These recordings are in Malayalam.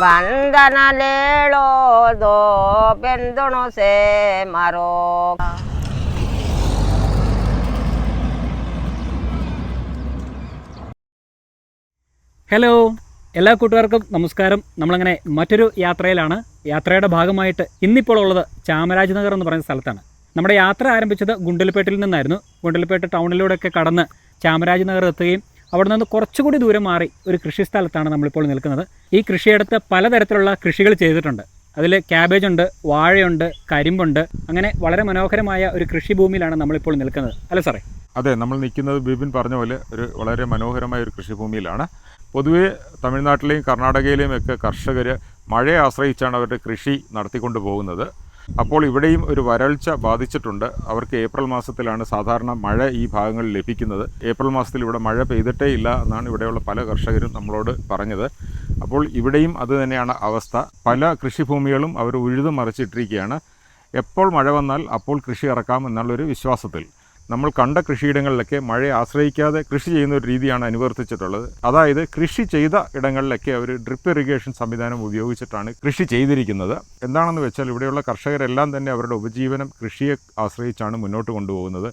ಬಂಧನಲೇಳೋದೋ ಬೆಂದೊಣಸೆ ಮರೋ. ഹലോ, എല്ലാ കൂട്ടുകാർക്കും നമസ്കാരം. നമ്മളങ്ങനെ മറ്റൊരു യാത്രയിലാണ്. യാത്രയുടെ ഭാഗമായിട്ട് ഇന്നിപ്പോൾ ഉള്ളത് ചാമരാജനഗർ എന്ന് പറയുന്ന സ്ഥലത്താണ്. നമ്മുടെ യാത്ര ആരംഭിച്ചത് ഗുണ്ടൽപേട്ടിൽ നിന്നായിരുന്നു. ഗുണ്ടൽപേട്ട് ടൗണിലൂടെയൊക്കെ കടന്ന് ചാമരാജനഗർ എത്തുകയും അവിടെ നിന്ന് കുറച്ചുകൂടി ദൂരം മാറി ഒരു കൃഷി സ്ഥലത്താണ് നമ്മളിപ്പോൾ നിൽക്കുന്നത്. ഈ കൃഷിയിടത്ത് പലതരത്തിലുള്ള കൃഷികൾ ചെയ്തിട്ടുണ്ട്. അതിൽ ക്യാബേജ് ഉണ്ട്, വാഴയുണ്ട്, കരിമ്പുണ്ട്. അങ്ങനെ വളരെ മനോഹരമായ ഒരു കൃഷിഭൂമിയിലാണ് നമ്മളിപ്പോൾ നിൽക്കുന്നത്. അല്ലേ സാറേ? അതെ, നമ്മൾ നിൽക്കുന്നത് ബിപിൻ പറഞ്ഞ പോലെ ഒരു വളരെ മനോഹരമായ ഒരു കൃഷിഭൂമിയിലാണ്. പൊതുവെ തമിഴ്നാട്ടിലെയും കർണാടകയിലെയും ഒക്കെ കർഷകർ മഴയെ ആശ്രയിച്ചാണ് അവരുടെ കൃഷി നടത്തിക്കൊണ്ട് പോകുന്നത്. അപ്പോൾ ഇവിടെയും ഒരു വരൾച്ച ബാധിച്ചിട്ടുണ്ട്. അവർക്ക് ഏപ്രിൽ മാസത്തിലാണ് സാധാരണ മഴ ഈ ഭാഗങ്ങളിൽ ലഭിക്കുന്നത്. ഏപ്രിൽ മാസത്തിൽ ഇവിടെ മഴ പെയ്തിട്ടേ ഇല്ല എന്നാണ് ഇവിടെയുള്ള പല കർഷകരും നമ്മളോട് പറഞ്ഞത്. അപ്പോൾ ഇവിടെയും അതുതന്നെയാണ് അവസ്ഥ. പല കൃഷിഭൂമികളും അവർ ഉഴുതു മറിച്ചിട്ടിരിക്കുകയാണ്. എപ്പോൾ മഴ വന്നാൽ അപ്പോൾ കൃഷി ഇറക്കാം എന്നുള്ളൊരു വിശ്വാസത്തിൽ. നമ്മൾ കണ്ട കൃഷിയിടങ്ങളിലൊക്കെ മഴയെ ആശ്രയിക്കാതെ കൃഷി ചെയ്യുന്ന ഒരു രീതിയാണ് അനുവർത്തിച്ചിട്ടുള്ളത്. അതായത് കൃഷി ചെയ്ത ഇടങ്ങളിലൊക്കെ അവർ ഡ്രിപ്പ് ഇറിഗേഷൻ സംവിധാനം ഉപയോഗിച്ചിട്ടാണ് കൃഷി ചെയ്തിരിക്കുന്നത്. എന്താണെന്ന് വെച്ചാൽ ഇവിടെയുള്ള കർഷകരെല്ലാം തന്നെ അവരുടെ ഉപജീവനം കൃഷിയെ ആശ്രയിച്ചാണ് മുന്നോട്ട് കൊണ്ടുപോകുന്നത്.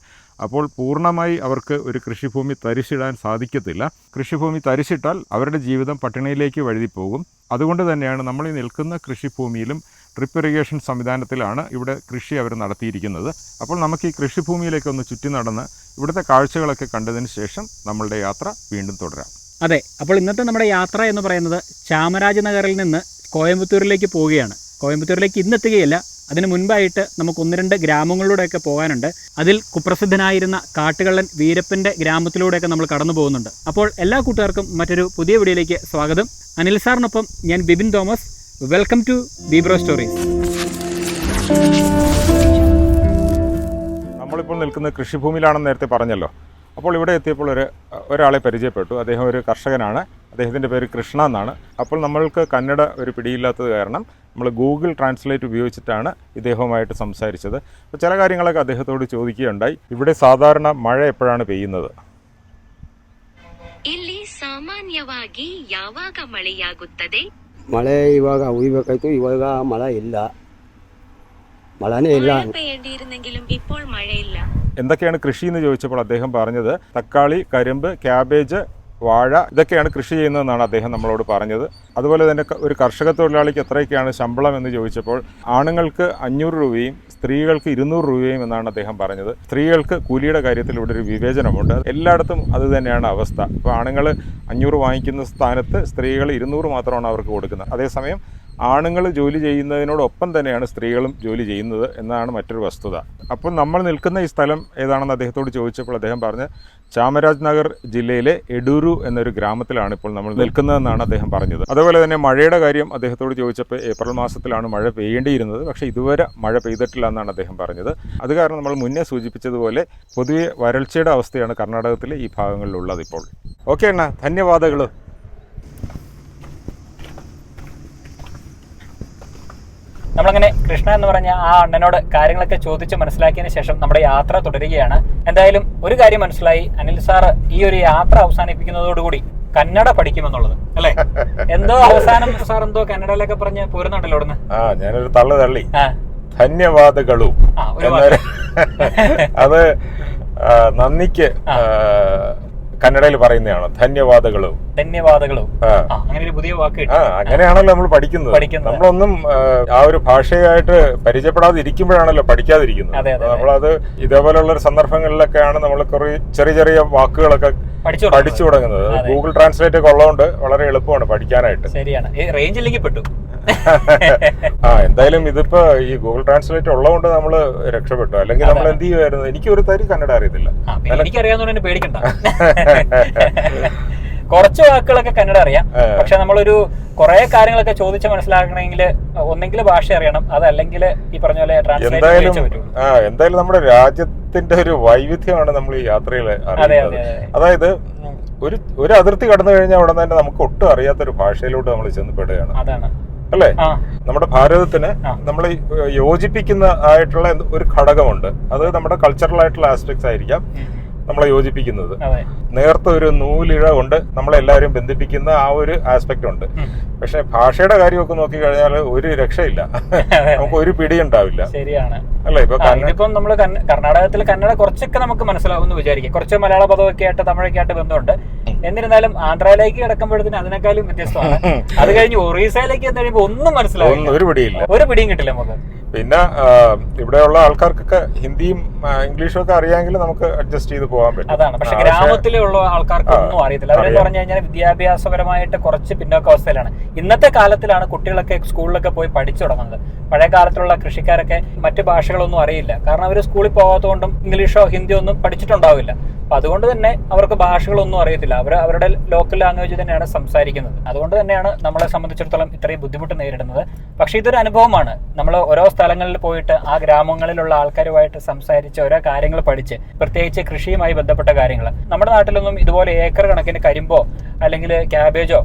അപ്പോൾ പൂർണ്ണമായി അവർക്ക് ഒരു കൃഷിഭൂമി തരിശിടാൻ സാധിക്കത്തില്ല. കൃഷിഭൂമി തരിശിട്ടാൽ അവരുടെ ജീവിതം പട്ടിണിയിലേക്ക് വഴുതിപ്പോകും. അതുകൊണ്ട് തന്നെയാണ് നമ്മൾ ഈ നിൽക്കുന്ന കൃഷിഭൂമിയിലും ഡ്രിപ്പ് ഇറിഗേഷൻ സംവിധാനത്തിലാണ് ഇവിടെ കൃഷി അവർ നടത്തിയിരിക്കുന്നത്. അപ്പോൾ നമുക്ക് ഈ കൃഷിഭൂമിയിലേക്ക് ഒന്ന് ചുറ്റി നടന്ന് ഇവിടുത്തെ കാഴ്ചകളൊക്കെ കണ്ടതിന് ശേഷം നമ്മളുടെ യാത്ര വീണ്ടും തുടരാം. അതെ, അപ്പോൾ ഇന്നത്തെ നമ്മുടെ യാത്ര എന്ന് പറയുന്നത് ചാമരാജനഗറിൽ നിന്ന് കോയമ്പത്തൂരിലേക്ക് പോവുകയാണ്. കോയമ്പത്തൂരിലേക്ക് ഇന്നെത്തുകയില്ല, അതിന് മുൻപായിട്ട് നമുക്ക് 1-2 ഗ്രാമങ്ങളിലൂടെയൊക്കെ പോകാനുണ്ട്. അതിൽ കുപ്രസിദ്ധനായിരുന്ന കാട്ടുകള്ളൻ വീരപ്പൻ്റെ ഗ്രാമത്തിലൂടെയൊക്കെ നമ്മൾ കടന്നു പോകുന്നുണ്ട്. അപ്പോൾ എല്ലാ കൂട്ടുകാർക്കും മറ്റൊരു പുതിയ വീഡിയോയിലേക്ക് സ്വാഗതം. അനിൽ സാറിനൊപ്പം ഞാൻ Bipin Thomas. Welcome to Bibro stories. നമ്മളിപ്പോൾ നിൽക്കുന്ന കൃഷിഭൂമിയിലാണെന്ന് നേരത്തെ പറഞ്ഞല്ലോ. അപ്പോൾ ഇവിടെ എത്തിയപ്പോൾ ഒരാളെ പരിചയപ്പെട്ടു. അദ്ദേഹം ഒരു കർഷകനാണ്. അദ്ദേഹത്തിൻ്റെ പേര് കൃഷ്ണ എന്നാണ്. അപ്പോൾ നമ്മൾക്ക് കന്നഡ ഒരു പിടിയില്ലാത്തത് കാരണം നമ്മൾ ഗൂഗിൾ ട്രാൻസ്ലേറ്റ് ഉപയോഗിച്ചിട്ടാണ് ഇദ്ദേഹവുമായിട്ട് സംസാരിച്ചത്. അപ്പോൾ ചില കാര്യങ്ങളൊക്കെ അദ്ദേഹത്തോട് ചോദിക്കുകയുണ്ടായി. ഇവിടെ സാധാരണ മഴ എപ്പോഴാണ് പെയ്യുന്നത്? ಇಲ್ಲಿ ಸಾಮಾನ್ಯವಾಗಿ ಯಾವಾಗ ಮಳೆಯಾಗುತ್ತದೆ? ಮಳೆ ಇವಾಗ ಉಯ್ಬೇಕಾಯ್ತು, ಇವಾಗ ಮಳೆ ಇಲ್ಲ, ಮಳೆನೇ ಇಲ್ಲ. പെയ്യേണ്ടിയിരുന്നെങ്കിലും ഇപ്പോൾ മഴയില്ല. എന്തൊക്കെയാണ് കൃഷി എന്ന് ചോദിച്ചപ്പോൾ അദ്ദേഹം പറഞ്ഞത് തക്കാളി, കരിമ്പ്, ക്യാബേജ്, വാഴ ഇതൊക്കെയാണ് കൃഷി ചെയ്യുന്നതെന്നാണ് അദ്ദേഹം നമ്മളോട് പറഞ്ഞത്. അതുപോലെ തന്നെ ഒരു കർഷക തൊഴിലാളിക്ക് എത്രയൊക്കെയാണ് ശമ്പളം എന്ന് ചോദിച്ചപ്പോൾ ആണുങ്ങൾക്ക് 500 രൂപയും സ്ത്രീകൾക്ക് 200 രൂപയും എന്നാണ് അദ്ദേഹം പറഞ്ഞത്. സ്ത്രീകൾക്ക് കൂലിയുടെ കാര്യത്തിൽ ഇവിടെ ഒരു വിവേചനമുണ്ട്. എല്ലായിടത്തും അത് തന്നെയാണ് അവസ്ഥ. ഇപ്പോൾ ആണുങ്ങൾ 500 വാങ്ങിക്കുന്ന സ്ഥാനത്ത് സ്ത്രീകൾ 200 മാത്രമാണ് അവർക്ക് കൊടുക്കുന്നത്. അതേസമയം ആണുങ്ങൾ ജോലി ചെയ്യുന്നതിനോടൊപ്പം തന്നെയാണ് സ്ത്രീകളും ജോലി ചെയ്യുന്നത് എന്നതാണ് മറ്റൊരു വസ്തുത. അപ്പോൾ നമ്മൾ നിൽക്കുന്ന ഈ സ്ഥലം ഏതാണെന്ന് അദ്ദേഹത്തോട് ചോദിച്ചപ്പോൾ അദ്ദേഹം പറഞ്ഞ് ചാമരാജനഗർ ജില്ലയിലെ എഡൂരു എന്നൊരു ഗ്രാമത്തിലാണ് ഇപ്പോൾ നമ്മൾ നിൽക്കുന്നതെന്നാണ് അദ്ദേഹം പറഞ്ഞത്. അതുപോലെ തന്നെ മഴയുടെ കാര്യം അദ്ദേഹത്തോട് ചോദിച്ചപ്പോൾ ഏപ്രിൽ മാസത്തിലാണ് മഴ പെയ്യേണ്ടിയിരുന്നത്, പക്ഷേ ഇതുവരെ മഴ പെയ്തിട്ടില്ല എന്നാണ് അദ്ദേഹം പറഞ്ഞത്. അത് കാരണം നമ്മൾ മുന്നേ സൂചിപ്പിച്ചതുപോലെ പൊതുവെ വരൾച്ചയുടെ അവസ്ഥയാണ് കർണാടകത്തിലെ ഈ ഭാഗങ്ങളിലുള്ളത് ഇപ്പോൾ. ഓക്കെ അണ്ണ, ധന്യവാദങ്ങൾ. നമ്മളങ്ങനെ കൃഷ്ണ എന്ന് പറഞ്ഞ ആ അണ്ണനോട് കാര്യങ്ങളൊക്കെ ചോദിച്ച് മനസ്സിലാക്കിയതിന് ശേഷം നമ്മുടെ യാത്ര തുടരുകയാണ്. എന്തായാലും ഒരു കാര്യം മനസ്സിലായി, അനിൽ സാറ് ഈ ഒരു യാത്ര അവസാനിപ്പിക്കുന്നതോടുകൂടി കന്നഡ പഠിക്കുമെന്നുള്ളത് അല്ലേ? എന്തോ അവസാനം സാർ എന്തോ കന്നഡയിലൊക്കെ പറഞ്ഞ് പോരുന്നുണ്ടല്ലോ അവിടുന്ന്. ഞാനൊരു തള്ളി ധന്യവാദങ്ങളു. അത് നന്ദിക്ക് കന്നഡയിൽ പറയുന്നതാണ് ധന്യവാദങ്ങളും. അങ്ങനെ ഒരു പുതിയ വാക്ക്. അങ്ങനെയാണല്ലോ നമ്മൾ പഠിക്കുന്നത്. നമ്മളൊന്നും ആ ഒരു ഭാഷയായിട്ട് പരിചയപ്പെടാതെ ഇരിക്കുമ്പോഴാണല്ലോ പഠിക്കാതിരിക്കുന്നത്. നമ്മളത് ഇതേപോലെയുള്ള ഒരു സന്ദർഭങ്ങളിലൊക്കെയാണ് നമ്മൾ കുറെ ചെറിയ വാക്കുകളൊക്കെ പഠിച്ചു തുടങ്ങുന്നത്. ഗൂഗിൾ ട്രാൻസ്ലേറ്റ് ഒക്കെ ഉള്ളതുകൊണ്ട് വളരെ എളുപ്പമാണ് പഠിക്കാനായിട്ട്. ശരിയാണ്, റേഞ്ച് ഇല്ലെങ്കിൽ പെട്ടു. എന്തായാലും ഇതിപ്പോ ഈ ഗൂഗിൾ ട്രാൻസ്ലേറ്റ് ഉള്ളതുകൊണ്ട് നമ്മൾ രക്ഷപ്പെട്ടു. അല്ലെങ്കിൽ നമ്മൾ എന്ത് ചെയ്യുമായിരുന്നു? എനിക്ക് ഒരു തരി കന്നഡ അറിയത്തില്ല. എനിക്കറിയാവുന്നതുകൊണ്ട് പേടിക്കണ്ട. കുറച്ച് വാക്കുകളൊക്കെ കന്നഡ അറിയാം, പക്ഷെ നമ്മളൊരു കുറെ കാര്യങ്ങളൊക്കെ ചോദിച്ച് മനസ്സിലാക്കണമെങ്കിൽ ഒന്നെങ്കിൽ ഭാഷ അറിയണം, അതല്ലെങ്കിൽ ഈ പറഞ്ഞ പോലെ എന്തായാലും നമ്മുടെ രാജ്യത്തിന്റെ ഒരു വൈവിധ്യമാണ് നമ്മൾ ഈ യാത്രയിൽ അറിയുന്നത്. അതായത് ഒരു അതിർത്തി കടന്നു കഴിഞ്ഞാൽ അവിടെ തന്നെ നമുക്ക് ഒട്ടും അറിയാത്തൊരു ഭാഷയിലോട്ട് നമ്മൾ ചെന്നപ്പെടുകയാണ്. അല്ലേ? നമ്മുടെ ഭാരതത്തിന് നമ്മൾ യോജിപ്പിക്കുന്ന ആയിട്ടുള്ള ഒരു ഘടകമുണ്ട്. അത് നമ്മുടെ കൾച്ചറൽ ആയിട്ടുള്ള ആസ്പെക്ട്സ് ആയിരിക്കാം, നമ്മളെ യോജിപ്പിക്കുന്നത്. അതെ. നേർത്ത ഒരു നൂലിഴ കൊണ്ട് നമ്മളെല്ലാവരും ബന്ധിപ്പിക്കുന്ന ആ ഒരു ആസ്പെക്ട് ഉണ്ട്. പക്ഷെ ഭാഷയുടെ കാര്യമൊക്കെ നോക്കിക്കഴിഞ്ഞാൽ ഒരു രക്ഷയില്ല, നമുക്ക് ഒരു പിടി ഉണ്ടാവില്ല. ശരിയാണ് അല്ലേ? ഇപ്പം നമ്മള് കർണാടകത്തിൽ കന്നഡ കുറച്ചൊക്കെ നമുക്ക് മനസ്സിലാവുമെന്ന് വിചാരിക്കും. കുറച്ച് മലയാള പദമൊക്കെ ആയിട്ട് തമിഴൊക്കെ ആയിട്ട് ബന്ധമുണ്ട്. എന്നിരുന്നാലും ആന്ധ്രയിലേക്ക് കിടക്കുമ്പോഴത്തേന് അതിനേക്കാളും വ്യത്യസ്തമാണ്. അത് കഴിഞ്ഞ് ഒറീസയിലേക്ക് കഴിയുമ്പോൾ ഒന്നും മനസ്സിലാവില്ല, ഒരു പിടിയില്ല, ഒരു പിടിയും കിട്ടില്ല നമുക്ക്. പിന്നെ ഇവിടെയുള്ള ആൾക്കാർക്കൊക്കെ ഹിന്ദിയും ഇംഗ്ലീഷും ഒക്കെ അറിയാമെങ്കിൽ നമുക്ക് അഡ്ജസ്റ്റ് ചെയ്ത് പോകാൻ പറ്റും. അതാണ്. പക്ഷെ ഗ്രാമത്തിലുള്ള ആൾക്കാർക്ക് ഒന്നും അറിയത്തില്ല. അവരെന്ന് പറഞ്ഞു കഴിഞ്ഞാൽ വിദ്യാഭ്യാസപരമായിട്ട് കുറച്ച് പിന്നോക്ക അവസ്ഥയിലാണ്. ഇന്നത്തെ കാലത്തിലാണ് കുട്ടികളൊക്കെ സ്കൂളിലൊക്കെ പോയി പഠിച്ചു തുടങ്ങുന്നത്. പഴയ കാലത്തുള്ള കൃഷിക്കാരൊക്കെ മറ്റു ഭാഷകളൊന്നും അറിയില്ല. കാരണം അവർ സ്കൂളിൽ പോകാത്തതുകൊണ്ടും ഇംഗ്ലീഷോ ഹിന്ദിയോ ഒന്നും പഠിച്ചിട്ടുണ്ടാവില്ല. അപ്പൊ അതുകൊണ്ട് തന്നെ അവർക്ക് ഭാഷകളൊന്നും അറിയത്തില്ല. അവരുടെ ലോക്കൽ ലാംഗ്വേജ് തന്നെയാണ് സംസാരിക്കുന്നത്. അതുകൊണ്ട് തന്നെയാണ് നമ്മളെ സംബന്ധിച്ചിടത്തോളം ഇത്രയും ബുദ്ധിമുട്ട് നേരിടുന്നത്. പക്ഷെ ഇതൊരു അനുഭവമാണ്. നമ്മൾ ഓരോ സ്ഥലങ്ങളിൽ പോയിട്ട് ആ ഗ്രാമങ്ങളിലുള്ള ആൾക്കാരുമായിട്ട് സംസാരിച്ച് ഓരോ കാര്യങ്ങൾ പഠിച്ച്, പ്രത്യേകിച്ച് കൃഷിയുമായി ബന്ധപ്പെട്ട കാര്യങ്ങൾ. നമ്മുടെ നാട്ടിലൊന്നും ഇതുപോലെ ഏക്കർ കണക്കിന് കരിമ്പോ അല്ലെങ്കിൽ ക്യാബേജോ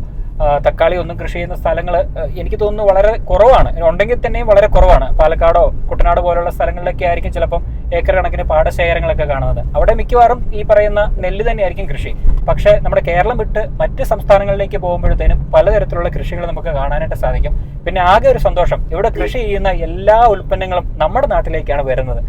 തക്കാളി ഒന്നും കൃഷി ചെയ്യുന്ന സ്ഥലങ്ങൾ എനിക്ക് തോന്നുന്നു വളരെ കുറവാണ്. ഉണ്ടെങ്കിൽ തന്നെയും വളരെ കുറവാണ്. പാലക്കാടോ കുട്ടനാട് പോലുള്ള സ്ഥലങ്ങളിലൊക്കെ ആയിരിക്കും ചിലപ്പം ഏക്കർ കണക്കിന് പാടശേഖരങ്ങളൊക്കെ കാണുന്നത്. അവിടെ മിക്കവാറും ഈ പറയുന്ന നെല്ല് തന്നെയായിരിക്കും കൃഷി. പക്ഷെ നമ്മുടെ കേരളം വിട്ട് മറ്റ് സംസ്ഥാനങ്ങളിലേക്ക് പോകുമ്പോഴത്തേനും പലതരത്തിലുള്ള കൃഷികൾ നമുക്ക് കാണാനായിട്ട് സാധിക്കും. പിന്നെ ആകെ ഒരു സന്തോഷം, ഇവിടെ കൃഷി ചെയ്യുന്ന എല്ലാ ഉൽപ്പന്നങ്ങളും നമ്മുടെ നാട്ടിലേക്കാണ് വരുന്നത്.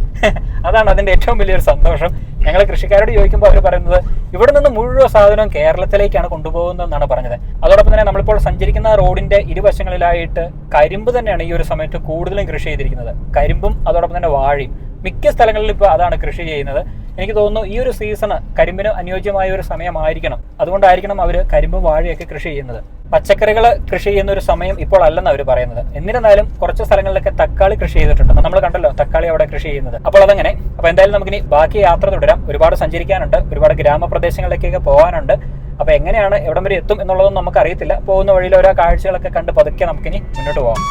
അതാണ് അതിന്റെ ഏറ്റവും വലിയൊരു സന്തോഷം. ഞങ്ങൾ കൃഷിക്കാരോട് ചോദിക്കുമ്പോൾ അവർ പറയുന്നത് ഇവിടെ നിന്ന് മുഴുവൻ സാധനവും കേരളത്തിലേക്കാണ് കൊണ്ടുപോകുന്നതെന്നാണ് പറഞ്ഞത്. അതോടൊപ്പം തന്നെ നമ്മളിപ്പോൾ സഞ്ചരിക്കുന്ന റോഡിന്റെ ഇരുവശങ്ങളിലായിട്ട് കരിമ്പ് തന്നെയാണ് ഈ ഒരു സമയത്ത് കൂടുതലും കൃഷി ചെയ്തിരിക്കുന്നത്. കരിമ്പും അതോടൊപ്പം തന്നെ വാഴയും. മിക്ക സ്ഥലങ്ങളിലും ഇപ്പോൾ അതാണ് കൃഷി ചെയ്യുന്നത്. എനിക്ക് തോന്നുന്നു ഈ ഒരു സീസണ് കരിമ്പിന് അനുയോജ്യമായ ഒരു സമയമായിരിക്കണം. അതുകൊണ്ടായിരിക്കണം അവർ കരിമ്പും വാഴയൊക്കെ കൃഷി ചെയ്യുന്നത്. പച്ചക്കറികൾ കൃഷി ചെയ്യുന്ന ഒരു സമയം ഇപ്പോൾ അല്ലെന്ന് അവർ പറയുന്നത്. എന്നിരുന്നാലും കുറച്ച് സ്ഥലങ്ങളിലൊക്കെ തക്കാളി കൃഷി ചെയ്തിട്ടുണ്ട്. നമ്മൾ കണ്ടല്ലോ തക്കാളി അവിടെ കൃഷി ചെയ്യുന്നത്. അപ്പോൾ അതങ്ങനെ. അപ്പോൾ എന്തായാലും നമുക്കിനി ബാക്കി യാത്ര തുടരാം. ഒരുപാട് സഞ്ചരിക്കാനുണ്ട്, ഒരുപാട് ഗ്രാമപ്രദേശങ്ങളിലേക്കൊക്കെ പോകാനുണ്ട്. അപ്പോൾ എങ്ങനെയാണ് എവിടം വരെ എത്തും എന്നുള്ളതൊന്നും നമുക്ക് അറിയത്തില്ല. പോകുന്ന വഴിയിൽ ഓരോ കാഴ്ചകളൊക്കെ കണ്ട് പതുക്കെ നമുക്കിനി മുന്നോട്ട് പോകാം.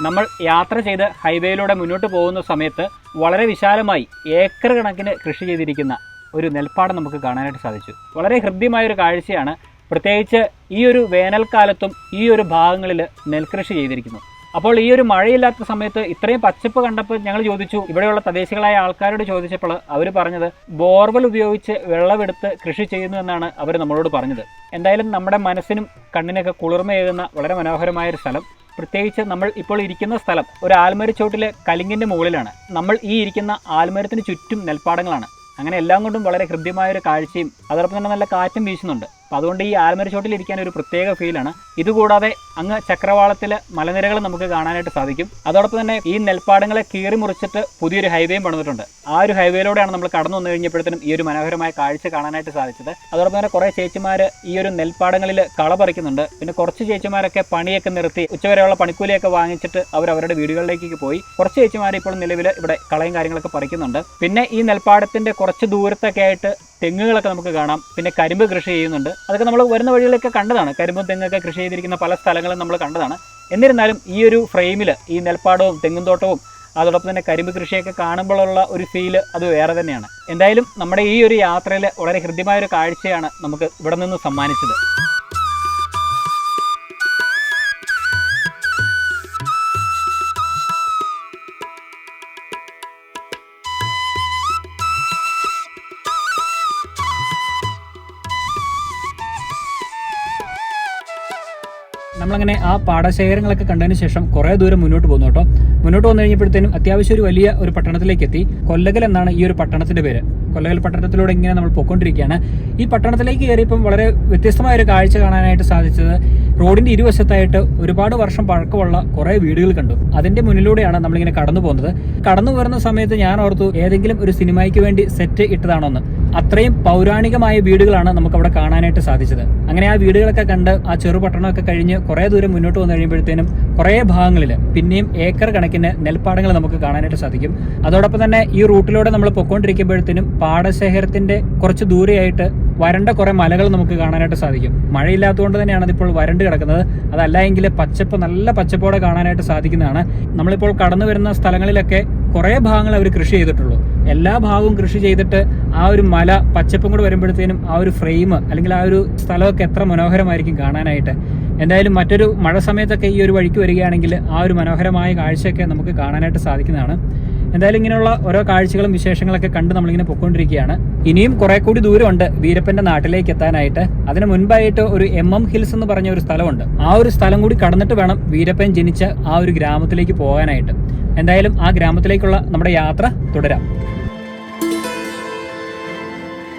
നമ്മൾ യാത്ര ചെയ്ത് ഹൈവേയിലൂടെ മുന്നോട്ട് പോകുന്ന സമയത്ത് വളരെ വിശാലമായി ഏക്കർ കണക്കിന് കൃഷി ചെയ്തിരിക്കുന്ന ഒരു നെൽപ്പാടം നമുക്ക് കാണാനായിട്ട് സാധിച്ചു. വളരെ ഹൃദ്യമായൊരു കാഴ്ചയാണ്. പ്രത്യേകിച്ച് ഈ ഒരു വേനൽക്കാലത്തും ഈ ഒരു ഭാഗങ്ങളിൽ നെൽകൃഷി ചെയ്തിരിക്കുന്നു. അപ്പോൾ ഈ ഒരു മഴയില്ലാത്ത സമയത്ത് ഇത്രയും പച്ചപ്പ് കണ്ടപ്പോൾ ഞങ്ങൾ ചോദിച്ചു, ഇവിടെയുള്ള തദ്ദേശികളായ ആൾക്കാരോട് ചോദിച്ചപ്പോൾ അവർ പറഞ്ഞത് ബോർവെൽ ഉപയോഗിച്ച് വെള്ളമെടുത്ത് കൃഷി ചെയ്യുന്നു എന്നാണ് അവർ നമ്മളോട് പറഞ്ഞത്. എന്തായാലും നമ്മുടെ മനസ്സിനും കണ്ണിനൊക്കെ കുളിർമയേകുന്ന വളരെ മനോഹരമായൊരു സ്ഥലം. പ്രത്യേകിച്ച് നമ്മൾ ഇപ്പോൾ ഇരിക്കുന്ന സ്ഥലം ഒരു ആൽമരച്ചോട്ടിലെ കലിങ്ങിൻ്റെ മുകളിലാണ്. നമ്മൾ ഈ ഇരിക്കുന്ന ആൽമരത്തിന് ചുറ്റും നെൽപ്പാടങ്ങളാണ്. അങ്ങനെ എല്ലാം കൊണ്ടും വളരെ ഹൃദ്യമായൊരു കാഴ്ചയും അതോടൊപ്പം തന്നെ നല്ല കാറ്റും വീശുന്നുണ്ട്. അപ്പോൾ അതുകൊണ്ട് ഈ ആൽമരച്ചോട്ടിൽ ഇരിക്കാൻ ഒരു പ്രത്യേക ഫീലാണ്. ഇതുകൂടാതെ അങ്ങ് ചക്രവാളത്തിൽ മലനിരകൾ നമുക്ക് കാണാനായിട്ട് സാധിക്കും. അതോടൊപ്പം തന്നെ ഈ നെൽപ്പാടങ്ങളെ കീറി മുറിച്ചിട്ട് പുതിയൊരു ഹൈവേയും പണിതിട്ടുണ്ട്. ആ ഒരു ഹൈവേയിലൂടെയാണ് നമ്മൾ കടന്നു വന്നു കഴിഞ്ഞപ്പോഴത്തേനും ഈ ഒരു മനോഹരമായ കാഴ്ച കാണാനായിട്ട് സാധിച്ചത്. അതോടൊപ്പം തന്നെ കുറേ ചേച്ചിമാർ ഈ ഒരു നെൽപ്പാടങ്ങളിൽ കള പറിക്കുന്നുണ്ട്. പിന്നെ കുറച്ച് ചേച്ചിമാരൊക്കെ പണിയൊക്കെ നിർത്തി ഉച്ചവരെയുള്ള പണിക്കൂലിയൊക്കെ വാങ്ങിച്ചിട്ട് അവരവരുടെ വീടുകളിലേക്ക് പോയി. കുറച്ച് ചേച്ചിമാർ ഇപ്പോൾ നിലവിൽ ഇവിടെ കളയും കാര്യങ്ങളൊക്കെ പറിക്കുന്നുണ്ട്. പിന്നെ ഈ നെൽപ്പാടത്തിൻ്റെ കുറച്ച് ദൂരത്തൊക്കെ ആയിട്ട് തെങ്ങുകളൊക്കെ നമുക്ക് കാണാം. പിന്നെ കരിമ്പ് കൃഷി ചെയ്യുന്നുണ്ട്. അതൊക്കെ നമ്മൾ വരുന്ന വഴികളിലൊക്കെ കണ്ടതാണ്. കരിമ്പും തെങ്ങൊക്കെ കൃഷി ചെയ്തിരിക്കുന്ന പല സ്ഥലങ്ങളും നമ്മൾ കണ്ടതാണ്. എന്നിരുന്നാലും ഈ ഒരു ഫ്രെയിമിൽ ഈ നെൽപ്പാടവും തെങ്ങും തോട്ടവും അതോടൊപ്പം തന്നെ കരിമ്പ് കൃഷിയൊക്കെ കാണുമ്പോഴുള്ള ഒരു ഫീല് അത് വേറെ തന്നെയാണ്. എന്തായാലും നമ്മുടെ ഈ ഒരു യാത്രയിൽ വളരെ ഹൃദ്യമായൊരു കാഴ്ചയാണ് നമുക്ക് ഇവിടെ നിന്ന് സമ്മാനിച്ചത്. നമ്മളങ്ങനെ ആ പാടശേഖരങ്ങളൊക്കെ കണ്ടതിന് ശേഷം കുറേ ദൂരം മുന്നോട്ട് പോകുന്നു കേട്ടോ. മുന്നോട്ട് വന്നു കഴിഞ്ഞപ്പോഴത്തേനും അത്യാവശ്യം ഒരു വലിയ ഒരു പട്ടണത്തിലേക്ക് എത്തി. കൊല്ലകൽ എന്നാണ് ഈ ഒരു പട്ടണത്തിൻ്റെ പേര്. കൊല്ലകൽ പട്ടണത്തിലൂടെ ഇങ്ങനെ നമ്മൾ പൊയ്ക്കൊണ്ടിരിക്കുകയാണ്. ഈ പട്ടണത്തിലേക്ക് കയറിയപ്പം വളരെ വ്യത്യസ്തമായൊരു കാഴ്ച കാണാനായിട്ട് സാധിച്ചത് റോഡിൻ്റെ ഇരുവശത്തായിട്ട് ഒരുപാട് വർഷം പഴക്കമുള്ള കുറേ വീടുകൾ കണ്ടു. അതിൻ്റെ മുന്നിലൂടെയാണ് നമ്മളിങ്ങനെ കടന്നു പോകുന്നത്. കടന്നു വരുന്ന സമയത്ത് ഞാൻ ഓർത്തു ഏതെങ്കിലും ഒരു സിനിമയ്ക്ക് വേണ്ടി സെറ്റ് ഇട്ടതാണോന്ന്. അത്രയും പൗരാണികമായ വീടുകളാണ് നമുക്കവിടെ കാണാനായിട്ട് സാധിച്ചത്. അങ്ങനെ ആ വീടുകളൊക്കെ കണ്ട് ആ ചെറുപട്ടണമൊക്കെ കഴിഞ്ഞ് കുറേ ദൂരം മുന്നോട്ട് വന്നു കഴിയുമ്പോഴത്തേനും കുറേ ഭാഗങ്ങളിൽ പിന്നെയും ഏക്കർ കണക്കിന് നെൽപ്പാടങ്ങൾ നമുക്ക് കാണാനായിട്ട് സാധിക്കും. അതോടൊപ്പം തന്നെ ഈ റൂട്ടിലൂടെ നമ്മൾ പൊയ്ക്കൊണ്ടിരിക്കുമ്പോഴത്തേനും പാടശേഖരത്തിന്റെ കുറച്ച് ദൂരെയായിട്ട് വരണ്ട കുറേ മലകൾ നമുക്ക് കാണാനായിട്ട് സാധിക്കും. മഴയില്ലാത്തതുകൊണ്ട് തന്നെയാണ് അതിപ്പോൾ വരണ്ട് കിടക്കുന്നത്. അതല്ല എങ്കിൽ പച്ചപ്പ് നല്ല പച്ചപ്പോടെ കാണാനായിട്ട് സാധിക്കുന്നതാണ്. നമ്മളിപ്പോൾ കടന്നു വരുന്ന സ്ഥലങ്ങളിലൊക്കെ കുറേ ഭാഗങ്ങൾ അവർ കൃഷി ചെയ്തിട്ടുള്ളൂ. എല്ലാ ഭാഗവും കൃഷി ചെയ്തിട്ട് ആ ഒരു മല പച്ചപ്പും കൂടെ വരുമ്പോഴത്തേനും ആ ഒരു ഫ്രെയിം അല്ലെങ്കിൽ ആ ഒരു സ്ഥലമൊക്കെ എത്ര മനോഹരമായിരിക്കും കാണാനായിട്ട്. എന്തായാലും മറ്റൊരു മഴ സമയത്തൊക്കെ ഈ ഒരു വഴിക്ക് വരികയാണെങ്കിൽ ആ ഒരു മനോഹരമായ കാഴ്ചയൊക്കെ നമുക്ക് കാണാനായിട്ട് സാധിക്കുന്നതാണ്. എന്തായാലും ഇങ്ങനെയുള്ള ഓരോ കാഴ്ചകളും വിശേഷങ്ങളൊക്കെ കണ്ട് നമ്മളിങ്ങനെ പൊയ്ക്കൊണ്ടിരിക്കുകയാണ്. ഇനിയും കുറെ കൂടി ദൂരമുണ്ട് വീരപ്പന്റെ നാട്ടിലേക്ക് എത്താനായിട്ട്. അതിന് മുൻപായിട്ട് ഒരു MM ഹിൽസ് എന്ന് പറഞ്ഞ ഒരു സ്ഥലമുണ്ട്. ആ ഒരു സ്ഥലം കൂടി കടന്നിട്ട് വേണം വീരപ്പൻ ജനിച്ച ആ ഒരു ഗ്രാമത്തിലേക്ക് പോകാനായിട്ട്. എന്തായാലും ആ ഗ്രാമത്തിലേക്കുള്ള നമ്മുടെ യാത്ര തുടരാം.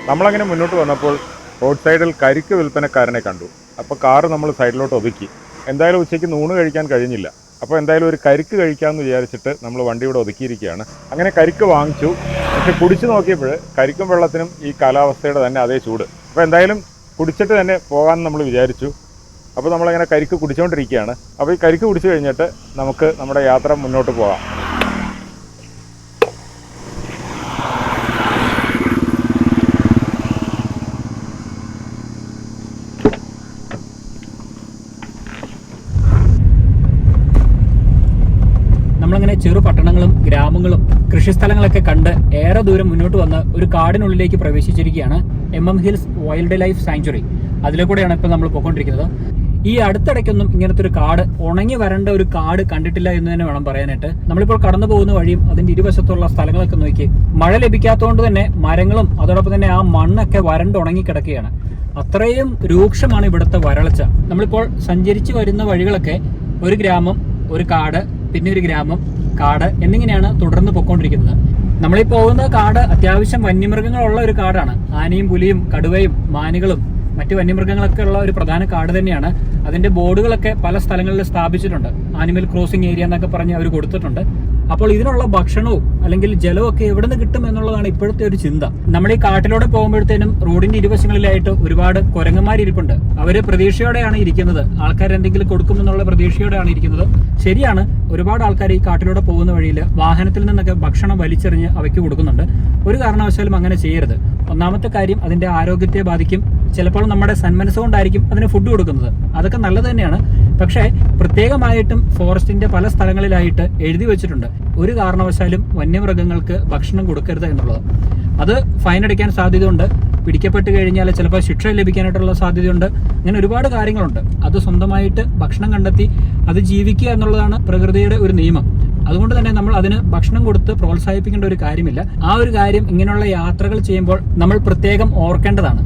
നമ്മളങ്ങനെ മുന്നോട്ട് വന്നപ്പോൾ റോഡ് സൈഡിൽ കരിക്ക് വിൽപ്പനക്കാരനെ കണ്ടു. അപ്പോൾ കാറ് നമ്മൾ സൈഡിലോട്ട് ഒതുക്കി. എന്തായാലും ഉച്ചയ്ക്ക് ഊണ് കഴിക്കാൻ കഴിഞ്ഞില്ല. അപ്പോൾ എന്തായാലും ഒരു കരിക്ക് കഴിക്കാമെന്ന് വിചാരിച്ചിട്ട് നമ്മൾ വണ്ടി ഇവിടെ ഒതുക്കിയിരിക്കുകയാണ്. അങ്ങനെ കരിക്ക് വാങ്ങിച്ചു. പക്ഷെ കുടിച്ച് നോക്കിയപ്പോൾ കരിക്കും വെള്ളത്തിനും ഈ കാലാവസ്ഥയുടെ തന്നെ അതേ ചൂട്. അപ്പോൾ എന്തായാലും കുടിച്ചിട്ട് തന്നെ പോകാമെന്ന് നമ്മൾ വിചാരിച്ചു. അപ്പോൾ നമ്മളങ്ങനെ കരിക്ക് കുടിച്ചുകൊണ്ടിരിക്കുകയാണ്. അപ്പോൾ ഈ കരിക്ക് കുടിച്ചു കഴിഞ്ഞിട്ട് നമുക്ക് നമ്മുടെ യാത്ര മുന്നോട്ട് പോകാം. നമ്മളങ്ങനെ ചെറു പട്ടണങ്ങളും ഗ്രാമങ്ങളും കൃഷിസ്ഥലങ്ങളൊക്കെ കണ്ട് ഏറെ ദൂരം മുന്നോട്ട് വന്ന് ഒരു കാടിനുള്ളിലേക്ക് പ്രവേശിച്ചിരിക്കുകയാണ്. MM hills wild life sanctuary. അതിലൂടെയാണ് ഇപ്പോൾ നമ്മൾ പോയിക്കൊണ്ടിരിക്കുന്നത്. ഈ അടുത്തിടയ്ക്കൊന്നും ഇങ്ങനത്തെ ഒരു കാട്, ഉണങ്ങി വരേണ്ട ഒരു കാട് കണ്ടിട്ടില്ല എന്ന് തന്നെ വേണം പറയാനായിട്ട്. നമ്മളിപ്പോൾ കടന്നു പോകുന്ന വഴിയും അതിന്റെ ഇരുവശത്തുള്ള സ്ഥലങ്ങളൊക്കെ നോക്കി മഴ ലഭിക്കാത്തതുകൊണ്ട് തന്നെ മരങ്ങളും അതോടൊപ്പം തന്നെ ആ മണ്ണൊക്കെ വരണ്ടുണങ്ങി കിടക്കുകയാണ്. അത്രയും രൂക്ഷമാണ് ഇവിടുത്തെ വരൾച്ച. നമ്മളിപ്പോൾ സഞ്ചരിച്ചു വരുന്ന വഴികളൊക്കെ ഒരു ഗ്രാമം, ഒരു കാട്, പിന്നെ ഒരു ഗ്രാമം, കാട് എന്നിങ്ങനെയാണ് തുടർന്ന് പൊയ്ക്കൊണ്ടിരിക്കുന്നത്. നമ്മളീ പോകുന്ന കാട് അത്യാവശ്യം വന്യമൃഗങ്ങളുള്ള ഒരു കാടാണ്. ആനയും പുലിയും കടുവയും മാനുകളും മറ്റു വന്യമൃഗങ്ങളൊക്കെ ഉള്ള ഒരു പ്രധാന കാട് തന്നെയാണ്. അതിന്റെ ബോർഡുകളൊക്കെ പല സ്ഥലങ്ങളിൽ സ്ഥാപിച്ചിട്ടുണ്ട്. ആനിമൽ ക്രോസിംഗ് ഏരിയ എന്നൊക്കെ പറഞ്ഞ് അവർ കൊടുത്തിട്ടുണ്ട്. അപ്പോൾ ഇതിനുള്ള ഭക്ഷണവും അല്ലെങ്കിൽ ജലവും ഒക്കെ എവിടെ നിന്ന് കിട്ടും എന്നുള്ളതാണ് ഇപ്പോഴത്തെ ഒരു ചിന്ത. നമ്മൾ ഈ കാട്ടിലൂടെ പോകുമ്പോഴത്തേനും റോഡിന്റെ ഇരുവശങ്ങളിലായിട്ട് ഒരുപാട് കുരങ്ങന്മാരിരിപ്പുണ്ട്. അവര് പ്രതീക്ഷയോടെയാണ് ഇരിക്കുന്നത്. ആൾക്കാർ എന്തെങ്കിലും കൊടുക്കുമെന്നുള്ള പ്രതീക്ഷയോടെയാണ് ഇരിക്കുന്നത്. ശരിയാണ്, ഒരുപാട് ആൾക്കാർ ഈ കാട്ടിലൂടെ പോകുന്ന വഴിയിൽ വാഹനത്തിൽ നിന്നൊക്കെ ഭക്ഷണം വലിച്ചെറിഞ്ഞ് അവയ്ക്ക് കൊടുക്കുന്നുണ്ട്. ഒരു കാരണവശാലും അങ്ങനെ ചെയ്യരുത്. ഒന്നാമത്തെ കാര്യം, അതിന്റെ ആരോഗ്യത്തെ ബാധിക്കും. ചിലപ്പോൾ നമ്മുടെ സന്മനസ്സുകൊണ്ടായിരിക്കും അതിന് ഫുഡ് കൊടുക്കുന്നത്. അതൊക്കെ നല്ലത് തന്നെയാണ്. പക്ഷേ പ്രത്യേകമായിട്ടും ഫോറസ്റ്റിന്റെ പല സ്ഥലങ്ങളിലായിട്ട് എഴുതി വെച്ചിട്ടുണ്ട്, ഒരു കാരണവശാലും വന്യമൃഗങ്ങൾക്ക് ഭക്ഷണം കൊടുക്കരുത് എന്നുള്ളത്. അത് ഫൈൻ അടിക്കാൻ സാധ്യതയുണ്ട്. പിടിക്കപ്പെട്ട് കഴിഞ്ഞാൽ ചിലപ്പോൾ ശിക്ഷ ലഭിക്കാനായിട്ടുള്ള സാധ്യതയുണ്ട്. അങ്ങനെ ഒരുപാട് കാര്യങ്ങളുണ്ട്. അത് സ്വന്തമായിട്ട് ഭക്ഷണം കണ്ടെത്തി അത് ജീവിക്കുക എന്നുള്ളതാണ് പ്രകൃതിയുടെ ഒരു നിയമം. അതുകൊണ്ട് തന്നെ നമ്മൾ അതിന് ഭക്ഷണം കൊടുത്ത് പ്രോത്സാഹിപ്പിക്കേണ്ട ഒരു കാര്യമില്ല. ആ ഒരു കാര്യം ഇങ്ങനെയുള്ള യാത്രകൾ ചെയ്യുമ്പോൾ നമ്മൾ പ്രത്യേകം ഓർക്കേണ്ടതാണ്.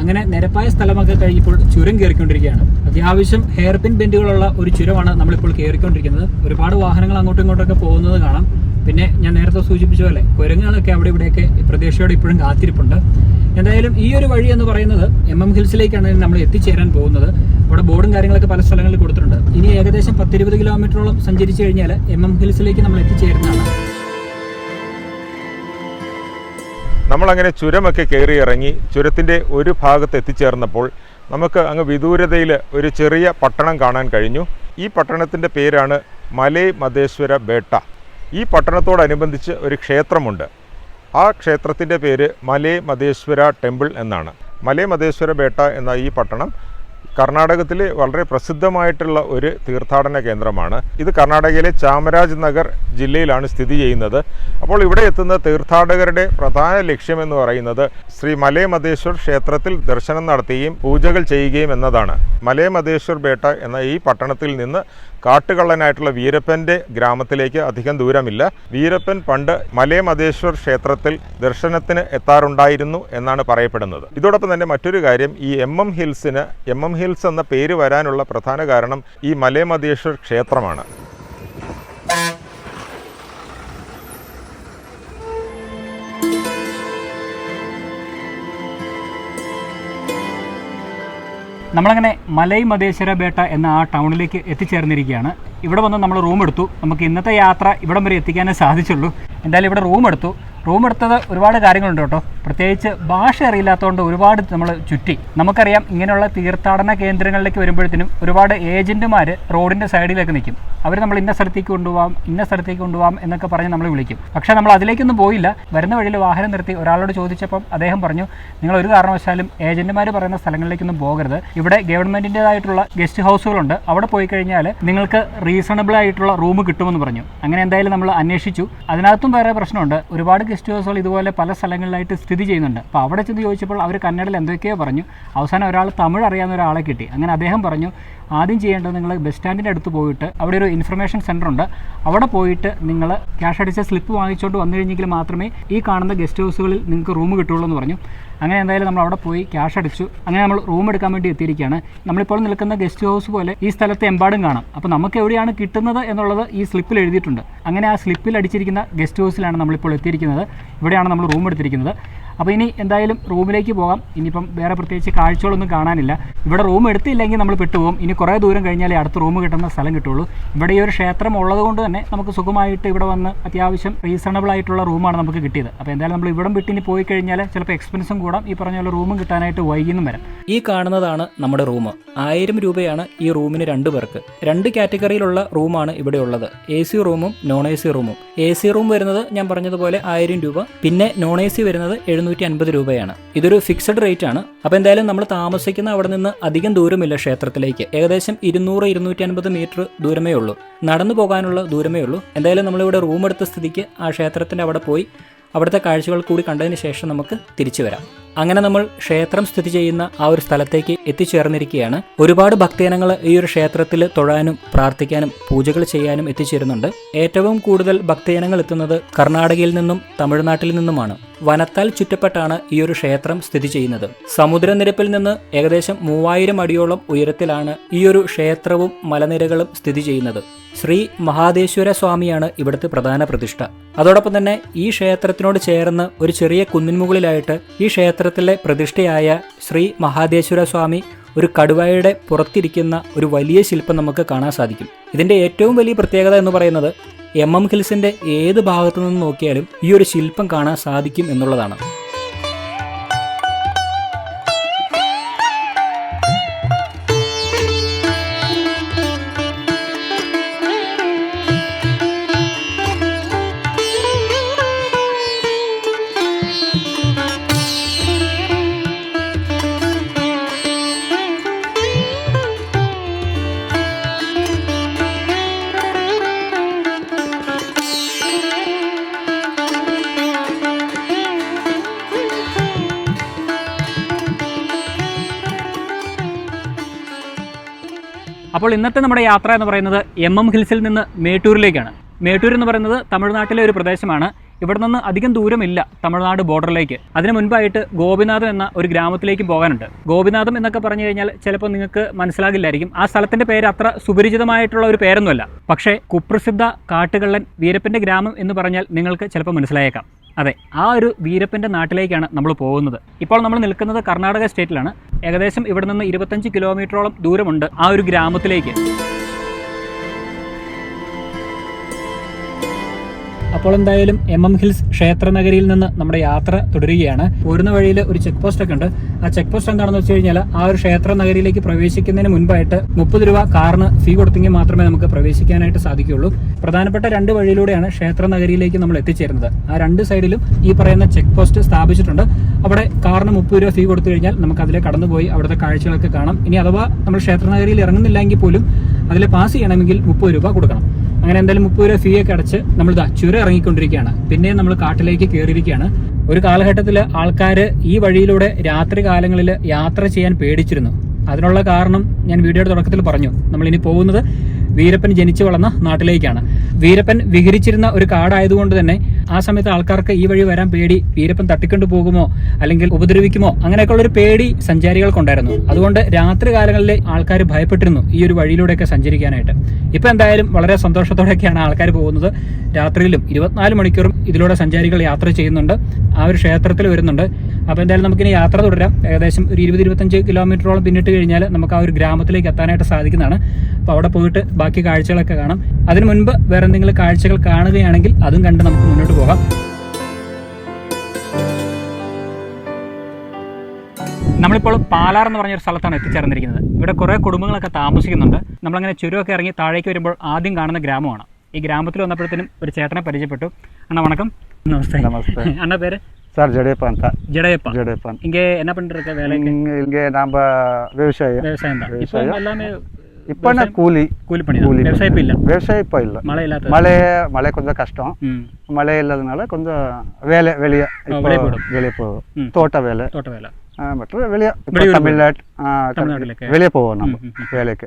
അങ്ങനെ നിരപ്പായ സ്ഥലമൊക്കെ കഴിഞ്ഞപ്പോൾ ചുരം കയറിക്കൊണ്ടിരിക്കുകയാണ്. അത്യാവശ്യം ഹെയർ പിൻ ബെൻഡുകളുള്ള ഒരു ചുരമാണ് നമ്മളിപ്പോൾ കയറിക്കൊണ്ടിരിക്കുന്നത്. ഒരുപാട് വാഹനങ്ങൾ അങ്ങോട്ടും ഇങ്ങോട്ടൊക്കെ പോകുന്നത് കാണാം. പിന്നെ ഞാൻ നേരത്തെ സൂചിപ്പിച്ച പോലെ കുരങ്ങുകളൊക്കെ അവിടെ ഇവിടെയൊക്കെ പ്രദേശത്തോടെ ഇപ്പോഴും കാത്തിരിപ്പുണ്ട്. എന്തായാലും ഈ ഒരു വഴി എന്ന് പറയുന്നത് MM ഹിൽസിലേക്കാണ് നമ്മൾ എത്തിച്ചേരാൻ പോകുന്നത്. അവിടെ ബോർഡും കാര്യങ്ങളൊക്കെ പല സ്ഥലങ്ങളിൽ കൊടുത്തിട്ടുണ്ട്. ഇനി ഏകദേശം 10-20 കിലോമീറ്ററോളം സഞ്ചരിച്ചു കഴിഞ്ഞാൽ MM ഹിൽസിലേക്ക് നമ്മൾ എത്തിച്ചേരുന്നതാണ്. നമ്മളങ്ങനെ ചുരമൊക്കെ കയറി ഇറങ്ങി ചുരത്തിൻ്റെ ഒരു ഭാഗത്ത് എത്തിച്ചേർന്നപ്പോൾ നമുക്ക് അങ്ങ് വിദൂരതയിൽ ഒരു ചെറിയ പട്ടണം കാണാൻ കഴിഞ്ഞു. ഈ പട്ടണത്തിൻ്റെ പേരാണ് മലൈ മദേശ്വര ബേട്ട. ഈ പട്ടണത്തോടനുബന്ധിച്ച് ഒരു ക്ഷേത്രമുണ്ട്. ആ ക്ഷേത്രത്തിൻ്റെ പേര് മലൈ മദേശ്വര ടെമ്പിൾ എന്നാണ്. മലൈ മദേശ്വര ബേട്ട എന്ന ഈ പട്ടണം കർണാടകത്തിലെ വളരെ പ്രസിദ്ധമായിട്ടുള്ള ഒരു തീർത്ഥാടന കേന്ദ്രമാണ്. ഇത് കർണാടകയിലെ ചാമരാജ് നഗർ ജില്ലയിലാണ് സ്ഥിതി ചെയ്യുന്നത്. അപ്പോൾ ഇവിടെ എത്തുന്ന തീർത്ഥാടകരുടെ പ്രധാന ലക്ഷ്യമെന്ന് പറയുന്നത് ശ്രീ മലൈ മദേശ്വർ ക്ഷേത്രത്തിൽ ദർശനം നടത്തുകയും പൂജകൾ ചെയ്യുകയും എന്നതാണ്. മലൈ മദേശ്വർ ബേട്ട എന്ന ഈ പട്ടണത്തിൽ നിന്ന് കാട്ടുകള്ളനായിട്ടുള്ള വീരപ്പൻ്റെ ഗ്രാമത്തിലേക്ക് അധികം ദൂരമില്ല. വീരപ്പൻ പണ്ട് മലൈ മദേശ്വർ ക്ഷേത്രത്തിൽ ദർശനത്തിന് എത്താറുണ്ടായിരുന്നു എന്നാണ് പറയപ്പെടുന്നത്. ഇതോടൊപ്പം തന്നെ മറ്റൊരു കാര്യം, ഈ MM ഹിൽസിന് MM ഹിൽസ് എന്ന പേര് വരാനുള്ള പ്രധാന കാരണം ഈ മലൈ മദേശ്വർ ക്ഷേത്രമാണ്. നമ്മളങ്ങനെ മലൈ മദേശ്വര ബേട്ട എന്ന ആ ടൗണിലേക്ക് എത്തിച്ചേർന്നിരിക്കുകയാണ്. ഇവിടെ വന്ന് നമ്മൾ റൂം എടുത്തു. നമുക്ക് ഇന്നത്തെ യാത്ര ഇവിടം വരെ എത്തിക്കാനേ സാധിച്ചുള്ളൂ. എന്തായാലും ഇവിടെ റൂം എടുത്തത് ഒരുപാട് കാര്യങ്ങളുണ്ട് കേട്ടോ. പ്രത്യേകിച്ച് ഭാഷ അറിയില്ലാത്തതുകൊണ്ട് ഒരുപാട് നമ്മൾ ചുറ്റി. നമുക്കറിയാം ഇങ്ങനെയുള്ള തീർത്ഥാടന കേന്ദ്രങ്ങളിലേക്ക് വരുമ്പോഴത്തേനും ഒരുപാട് ഏജൻറ്റുമാർ റോഡിൻ്റെ സൈഡിലേക്ക് നിൽക്കും. അവർ നമ്മൾ ഇന്ന സ്ഥലത്തേക്ക് കൊണ്ടുപോകാം എന്നൊക്കെ പറഞ്ഞ് നമ്മൾ വിളിക്കും. പക്ഷേ നമ്മൾ അതിലേക്കൊന്നും പോയില്ല. വരുന്ന വഴിയിൽ വാഹനം നിർത്തി ഒരാളോട് ചോദിച്ചപ്പം അദ്ദേഹം പറഞ്ഞു, നിങ്ങൾ ഒരു കാരണവശാലും ഏജൻറ്റുമാർ പറയുന്ന സ്ഥലങ്ങളിലേക്കൊന്നും പോകരുത്. ഇവിടെ ഗവൺമെൻറ്റിൻ്റേതായിട്ടുള്ള ഗസ്റ്റ് ഹൗസുകളുണ്ട്, അവിടെ പോയി കഴിഞ്ഞാൽ നിങ്ങൾക്ക് റീസണബിൾ ആയിട്ടുള്ള റൂം കിട്ടുമെന്ന് പറഞ്ഞു. അങ്ങനെ എന്തായാലും നമ്മൾ അന്വേഷിച്ചു. അതിനകത്തും വേറെ പ്രശ്നമുണ്ട്. ഒരുപാട് ഗസ്റ്റ് ഹൗസുകൾ ഇതുപോലെ പല സ്ഥലങ്ങളിലായിട്ട് സ്ഥിതി ചെയ്യുന്നുണ്ട്. അപ്പോൾ അവിടെ ചെന്ന് ചോദിച്ചപ്പോൾ അവർ കന്നഡയിൽ എന്തൊക്കെയോ പറഞ്ഞു. അവസാനം ഒരാൾ തമിഴ് അറിയാവുന്ന ഒരാളെ കിട്ടി. അങ്ങനെ അദ്ദേഹം പറഞ്ഞു, ആദ്യം ചെയ്യേണ്ടത് നിങ്ങൾ ബസ് സ്റ്റാൻഡിൻ്റെ അടുത്ത് പോയിട്ട് അവിടെ ഒരു ഇൻഫർമേഷൻ സെൻ്റർ ഉണ്ട്, അവിടെ പോയിട്ട് നിങ്ങൾ ക്യാഷ് അടിച്ച സ്ലിപ്പ് വാങ്ങിച്ചുകൊണ്ട് വന്നു കഴിഞ്ഞെങ്കിൽ മാത്രമേ ഈ കാണുന്ന ഗസ്റ്റ് ഹൗസുകളിൽ നിങ്ങൾക്ക് റൂം കിട്ടുള്ളൂ എന്ന് പറഞ്ഞു. അങ്ങനെ എന്തായാലും നമ്മൾ അവിടെ പോയി ക്യാഷ് അടിച്ചു. അങ്ങനെ നമ്മൾ റൂം എടുക്കാൻ വേണ്ടി എത്തിയിരിക്കുകയാണ്. നമ്മളിപ്പോൾ നിൽക്കുന്ന ഗസ്റ്റ് ഹൗസ് പോലെ ഈ സ്ഥലത്ത് എമ്പാടും കാണാം. അപ്പോൾ നമുക്ക് എവിടെയാണ് കിട്ടുന്നത് എന്നുള്ളത് ഈ സ്ലിപ്പിൽ എഴുതിയിട്ടുണ്ട്. അങ്ങനെ ആ സ്ലിപ്പിൽ അടിച്ചിരിക്കുന്ന ഗസ്റ്റ് ഹൗസിലാണ് നമ്മളിപ്പോൾ എത്തിയിരിക്കുന്നത്. ഇവിടെയാണ് നമ്മൾ റൂം എടുത്തിരിക്കുന്നത്. അപ്പോൾ ഇനി എന്തായാലും റൂമിലേക്ക് പോകാം. ഇനിയിപ്പം വേറെ പ്രത്യേകിച്ച് കാഴ്ചകളൊന്നും കാണാനില്ല. ഇവിടെ റൂം എടുത്തില്ലെങ്കിൽ നമ്മൾ പെട്ടുപോകും. ഇനി കുറേ ദൂരം കഴിഞ്ഞാലേ അടുത്ത റൂം കിട്ടുന്ന സ്ഥലം കിട്ടുള്ളൂ. ഇവിടെ ഈ ഒരു ക്ഷേത്രം ഉള്ളത് കൊണ്ട് തന്നെ നമുക്ക് സുഖമായിട്ട് ഇവിടെ വന്ന് അത്യാവശ്യം റീസണബിൾ ആയിട്ടുള്ള റൂമാണ് നമുക്ക് കിട്ടിയത്. അപ്പോൾ എന്തായാലും നമ്മൾ ഇവിടം വിട്ടിനി പോയി കഴിഞ്ഞാൽ ചിലപ്പോൾ എക്സ്പെൻസും കൂടാം. ഈ പറഞ്ഞ പോലെ റൂമും കിട്ടാനായിട്ട് വൈകിന്നും വരാം. ഈ കാണുന്നതാണ് നമ്മുടെ റൂം. 1000 രൂപയാണ് ഈ റൂമിന് 2 പേർക്ക്. 2 കാറ്റഗറിയിലുള്ള റൂമാണ് ഇവിടെ ഉള്ളത്. AC റൂമും നോൺ AC റൂമും. AC റൂം വരുന്നത് ഞാൻ പറഞ്ഞതുപോലെ 1000 രൂപ, പിന്നെ നോൺ AC വരുന്നത് 750 രൂപയാണ്. ഇതൊരു ഫിക്സഡ് റേറ്റ് ആണ്. അപ്പോൾ എന്തായാലും നമ്മൾ താമസിക്കുന്ന അവിടെ നിന്ന് അധികം ദൂരമില്ല ക്ഷേത്രത്തിലേക്ക്. ഏകദേശം 200-250 മീറ്റർ ദൂരമേ ഉള്ളൂ. നടന്നു പോകാനുള്ള ദൂരമേ ഉള്ളൂ. എന്തായാലും നമ്മളിവിടെ റൂം എടുത്ത സ്ഥിതിക്ക് ആ ക്ഷേത്രത്തിൻ്റെ അവിടെ പോയി അവിടുത്തെ കാഴ്ചകൾ കൂടി കണ്ടതിന് ശേഷം നമുക്ക് തിരിച്ചു വരാം. അങ്ങനെ നമ്മൾ ക്ഷേത്രം സ്ഥിതി ചെയ്യുന്ന ആ ഒരു സ്ഥലത്തേക്ക് എത്തിച്ചേർന്നിരിക്കുകയാണ്. ഒരുപാട് ഭക്തജനങ്ങൾ ഈ ഒരു ക്ഷേത്രത്തിൽ തൊഴാനും പ്രാർത്ഥിക്കാനും പൂജകൾ ചെയ്യാനും എത്തിച്ചേരുന്നുണ്ട്. ഏറ്റവും കൂടുതൽ ഭക്തജനങ്ങൾ എത്തുന്നത് കർണാടകയിൽ നിന്നും തമിഴ്നാട്ടിൽ നിന്നുമാണ്. വനത്താൽ ചുറ്റപ്പെട്ടാണ് ഈ ഒരു ക്ഷേത്രം സ്ഥിതി ചെയ്യുന്നത്. സമുദ്രനിരപ്പിൽ നിന്ന് ഏകദേശം 3000 അടിയോളം ഉയരത്തിലാണ് ഈ ഒരു ക്ഷേത്രവും മലനിരകളും സ്ഥിതി ചെയ്യുന്നത്. ശ്രീ മഹാദേശ്വര സ്വാമിയാണ് ഇവിടുത്തെ പ്രധാന പ്രതിഷ്ഠ. അതോടൊപ്പം തന്നെ ഈ ക്ഷേത്രത്തിനോട് ചേർന്ന് ഒരു ചെറിയ കുന്നിൻ മുകളിലായിട്ട് ഈ ക്ഷേത്രത്തിലെ പ്രതിഷ്ഠയായ ശ്രീ മഹാദേശ്വര സ്വാമി ഒരു കടുവയുടെ പുറത്തിരിക്കുന്ന ഒരു വലിയ ശില്പം നമുക്ക് കാണാൻ സാധിക്കും. ഇതിൻ്റെ ഏറ്റവും വലിയ പ്രത്യേകത എന്ന് പറയുന്നത് MM ഹിൽസിൻ്റെ ഏത് ഭാഗത്തു നിന്ന് നോക്കിയാലും ഈ ഒരു ശില്പം കാണാൻ സാധിക്കും എന്നുള്ളതാണ്. അപ്പോൾ ഇന്നത്തെ നമ്മുടെ യാത്ര എന്ന് പറയുന്നത് MM ഹിൽസിൽ നിന്ന് മേട്ടൂരിലേക്കാണ്. മേട്ടൂർ എന്ന് പറയുന്നത് തമിഴ്നാട്ടിലെ ഒരു പ്രദേശമാണ്. ഇവിടെ നിന്ന് അധികം ദൂരമില്ല തമിഴ്നാട് ബോർഡറിലേക്ക്. അതിന് മുൻപായിട്ട് ഗോപിനാഥം എന്ന ഒരു ഗ്രാമത്തിലേക്ക് പോകാനുണ്ട്. ഗോപിനാഥം എന്നൊക്കെ പറഞ്ഞു കഴിഞ്ഞാൽ ചിലപ്പോൾ നിങ്ങൾക്ക് മനസ്സിലാകില്ലായിരിക്കും. ആ സ്ഥലത്തിൻ്റെ പേര് അത്ര സുപരിചിതമായിട്ടുള്ള ഒരു പേരൊന്നുമല്ല. പക്ഷേ കുപ്രസിദ്ധ കാട്ടുകള്ളൻ വീരപ്പൻ്റെ ഗ്രാമം എന്ന് പറഞ്ഞാൽ നിങ്ങൾക്ക് ചിലപ്പോൾ മനസ്സിലായേക്കാം. അതെ, ആ ഒരു വീരപ്പൻ്റെ നാട്ടിലേക്കാണ് നമ്മൾ പോകുന്നത്. ഇപ്പോൾ നമ്മൾ നിൽക്കുന്നത് കർണാടക സ്റ്റേറ്റിലാണ്. ഏകദേശം ഇവിടെ നിന്ന് 25 കിലോമീറ്ററോളം ദൂരമുണ്ട് ആ ഒരു ഗ്രാമത്തിലേക്ക്. അപ്പോൾ എന്തായാലും MM ഹിൽസ് ക്ഷേത്രനഗരിയിൽ നിന്ന് നമ്മുടെ യാത്ര തുടരുകയാണ്. പോരുന്ന വഴിയിൽ ഒരു ചെക്ക് പോസ്റ്റ് ഒക്കെ ഉണ്ട്. ആ ചെക്ക് പോസ്റ്റ് എന്താണെന്ന് വെച്ച് കഴിഞ്ഞാൽ ആ ഒരു ക്ഷേത്ര നഗരിയിലേക്ക് പ്രവേശിക്കുന്നതിന് മുൻപായിട്ട് 30 രൂപ കാറിന് ഫീ കൊടുത്തെങ്കിൽ മാത്രമേ നമുക്ക് പ്രവേശിക്കാനായിട്ട് സാധിക്കുകയുള്ളൂ. പ്രധാനപ്പെട്ട 2 വഴിയിലൂടെയാണ് ക്ഷേത്ര നഗരിയിലേക്ക് നമ്മൾ എത്തിച്ചേരുന്നത്. ആ 2 സൈഡിലും ഈ പറയുന്ന ചെക്ക് പോസ്റ്റ് സ്ഥാപിച്ചിട്ടുണ്ട്. അവിടെ കാറിന് 30 രൂപ ഫീ കൊടുത്തു കഴിഞ്ഞാൽ നമുക്ക് അതിലെ കടന്നുപോയി അവിടുത്തെ കാഴ്ചകളൊക്കെ കാണാം. ഇനി അഥവാ നമ്മൾ ക്ഷേത്ര നഗരിയിൽ ഇറങ്ങുന്നില്ലെങ്കിൽ പോലും അതിലെ പാസ് ചെയ്യണമെങ്കിൽ 30 രൂപ കൊടുക്കണം. അങ്ങനെ എന്തായാലും 30 രൂപ ഫീ ഒക്കെ അടച്ച് നമ്മൾ ചുരം ഇറങ്ങിക്കൊണ്ടിരിക്കുകയാണ്. പിന്നെ നമ്മൾ കാട്ടിലേക്ക് കയറിയിരിക്കുകയാണ്. ഒരു കാലഘട്ടത്തിൽ ആൾക്കാർ ഈ വഴിയിലൂടെ രാത്രി കാലങ്ങളിൽ യാത്ര ചെയ്യാൻ പേടിച്ചിരുന്നു. അതിനുള്ള കാരണം ഞാൻ വീഡിയോയുടെ തുടക്കത്തിൽ പറഞ്ഞു. നമ്മളിനി പോകുന്നത് വീരപ്പൻ ജനിച്ചു വളർന്ന നാട്ടിലേക്കാണ്. വീരപ്പൻ വിഹരിച്ചിരുന്ന ഒരു കാടായതുകൊണ്ട് തന്നെ ആ സമയത്ത് ആൾക്കാർക്ക് ഈ വഴി വരാൻ പേടി. വീരപ്പൻ തട്ടിക്കൊണ്ടു പോകുമോ അല്ലെങ്കിൽ ഉപദ്രവിക്കുമോ അങ്ങനെയൊക്കെയുള്ളൊരു പേടി സഞ്ചാരികൾക്കുണ്ടായിരുന്നു. അതുകൊണ്ട് രാത്രി കാലങ്ങളിൽ ആൾക്കാർ ഭയപ്പെട്ടിരുന്നു ഈ ഒരു വഴിയിലൂടെയൊക്കെ സഞ്ചരിക്കാനായിട്ട്. ഇപ്പം എന്തായാലും വളരെ സന്തോഷത്തോടെയൊക്കെയാണ് ആൾക്കാർ പോകുന്നത്. രാത്രിയിലും 24 മണിക്കൂറും ഇതിലൂടെ സഞ്ചാരികൾ യാത്ര ചെയ്യുന്നുണ്ട്. ആ ഒരു ക്ഷേത്രത്തിൽ വരുന്നുണ്ട്. അപ്പോൾ എന്തായാലും നമുക്കിനി യാത്ര തുടരാം. ഏകദേശം ഒരു 20-25 കിലോമീറ്ററോളം പിന്നിട്ട് കഴിഞ്ഞാൽ നമുക്ക് ആ ഒരു ഗ്രാമത്തിലേക്ക് എത്താനായിട്ട് സാധിക്കുന്നതാണ്. അപ്പോൾ അവിടെ പോയിട്ട് ബാക്കി കാഴ്ചകളൊക്കെ കാണാം. അതിനു മുൻപ് വേറെ എന്തെങ്കിലും കാഴ്ചകൾ കാണുകയാണെങ്കിൽ അതും കണ്ട് നമുക്ക് മുന്നോട്ട് പോകാം. നമ്മളിപ്പോൾ പാലാർ എന്ന് പറഞ്ഞൊരു സ്ഥലത്താണ് എത്തിച്ചേർന്നിരിക്കുന്നത്. ഇവിടെ കുറേ കുടുംബങ്ങളൊക്കെ താമസിക്കുന്നുണ്ട്. നമ്മളങ്ങനെ ചുരമൊക്കെ ഇറങ്ങി താഴേക്ക് വരുമ്പോൾ ആദ്യം കാണുന്ന ഗ്രാമമാണ്. ഈ ഗ്രാമത്തിൽ വന്നപ്പോഴത്തേനും ഒരു ചേട്ടനെ പരിചയപ്പെട്ടു. അണ്ണ വണക്കം. ನಮಸ್ತೆ ನಮಸ್ತೆ ಅಣ್ಣ பேரு? ಸರ್ ಜಡೆಯಪ್ಪ ಅಂತ. ஜடையப்பா. ಜಡೆಯಪ್ಪ இங்கே என்ன பண்ணிட்டு வேலைக்கு? இங்கே நம்ம விவசாயம் விவசாயம் தான். இப்போ எல்லாமே இப்போ கூலி பண்ணி விவசாயம் இப்போ இல்லை. விவசாயம் இப்போ இல்லை. மழை இல்லாத மழை கொஞ்சம் கஷ்டம். மழை இல்லாதனால கொஞ்சம் வேலை வெளியே போகும். தோட்ட வேலை மற்றும் வெளியே தமிழ்நாட்டுக்கு வெளியே போவோம் நம்ம வேலைக்கு.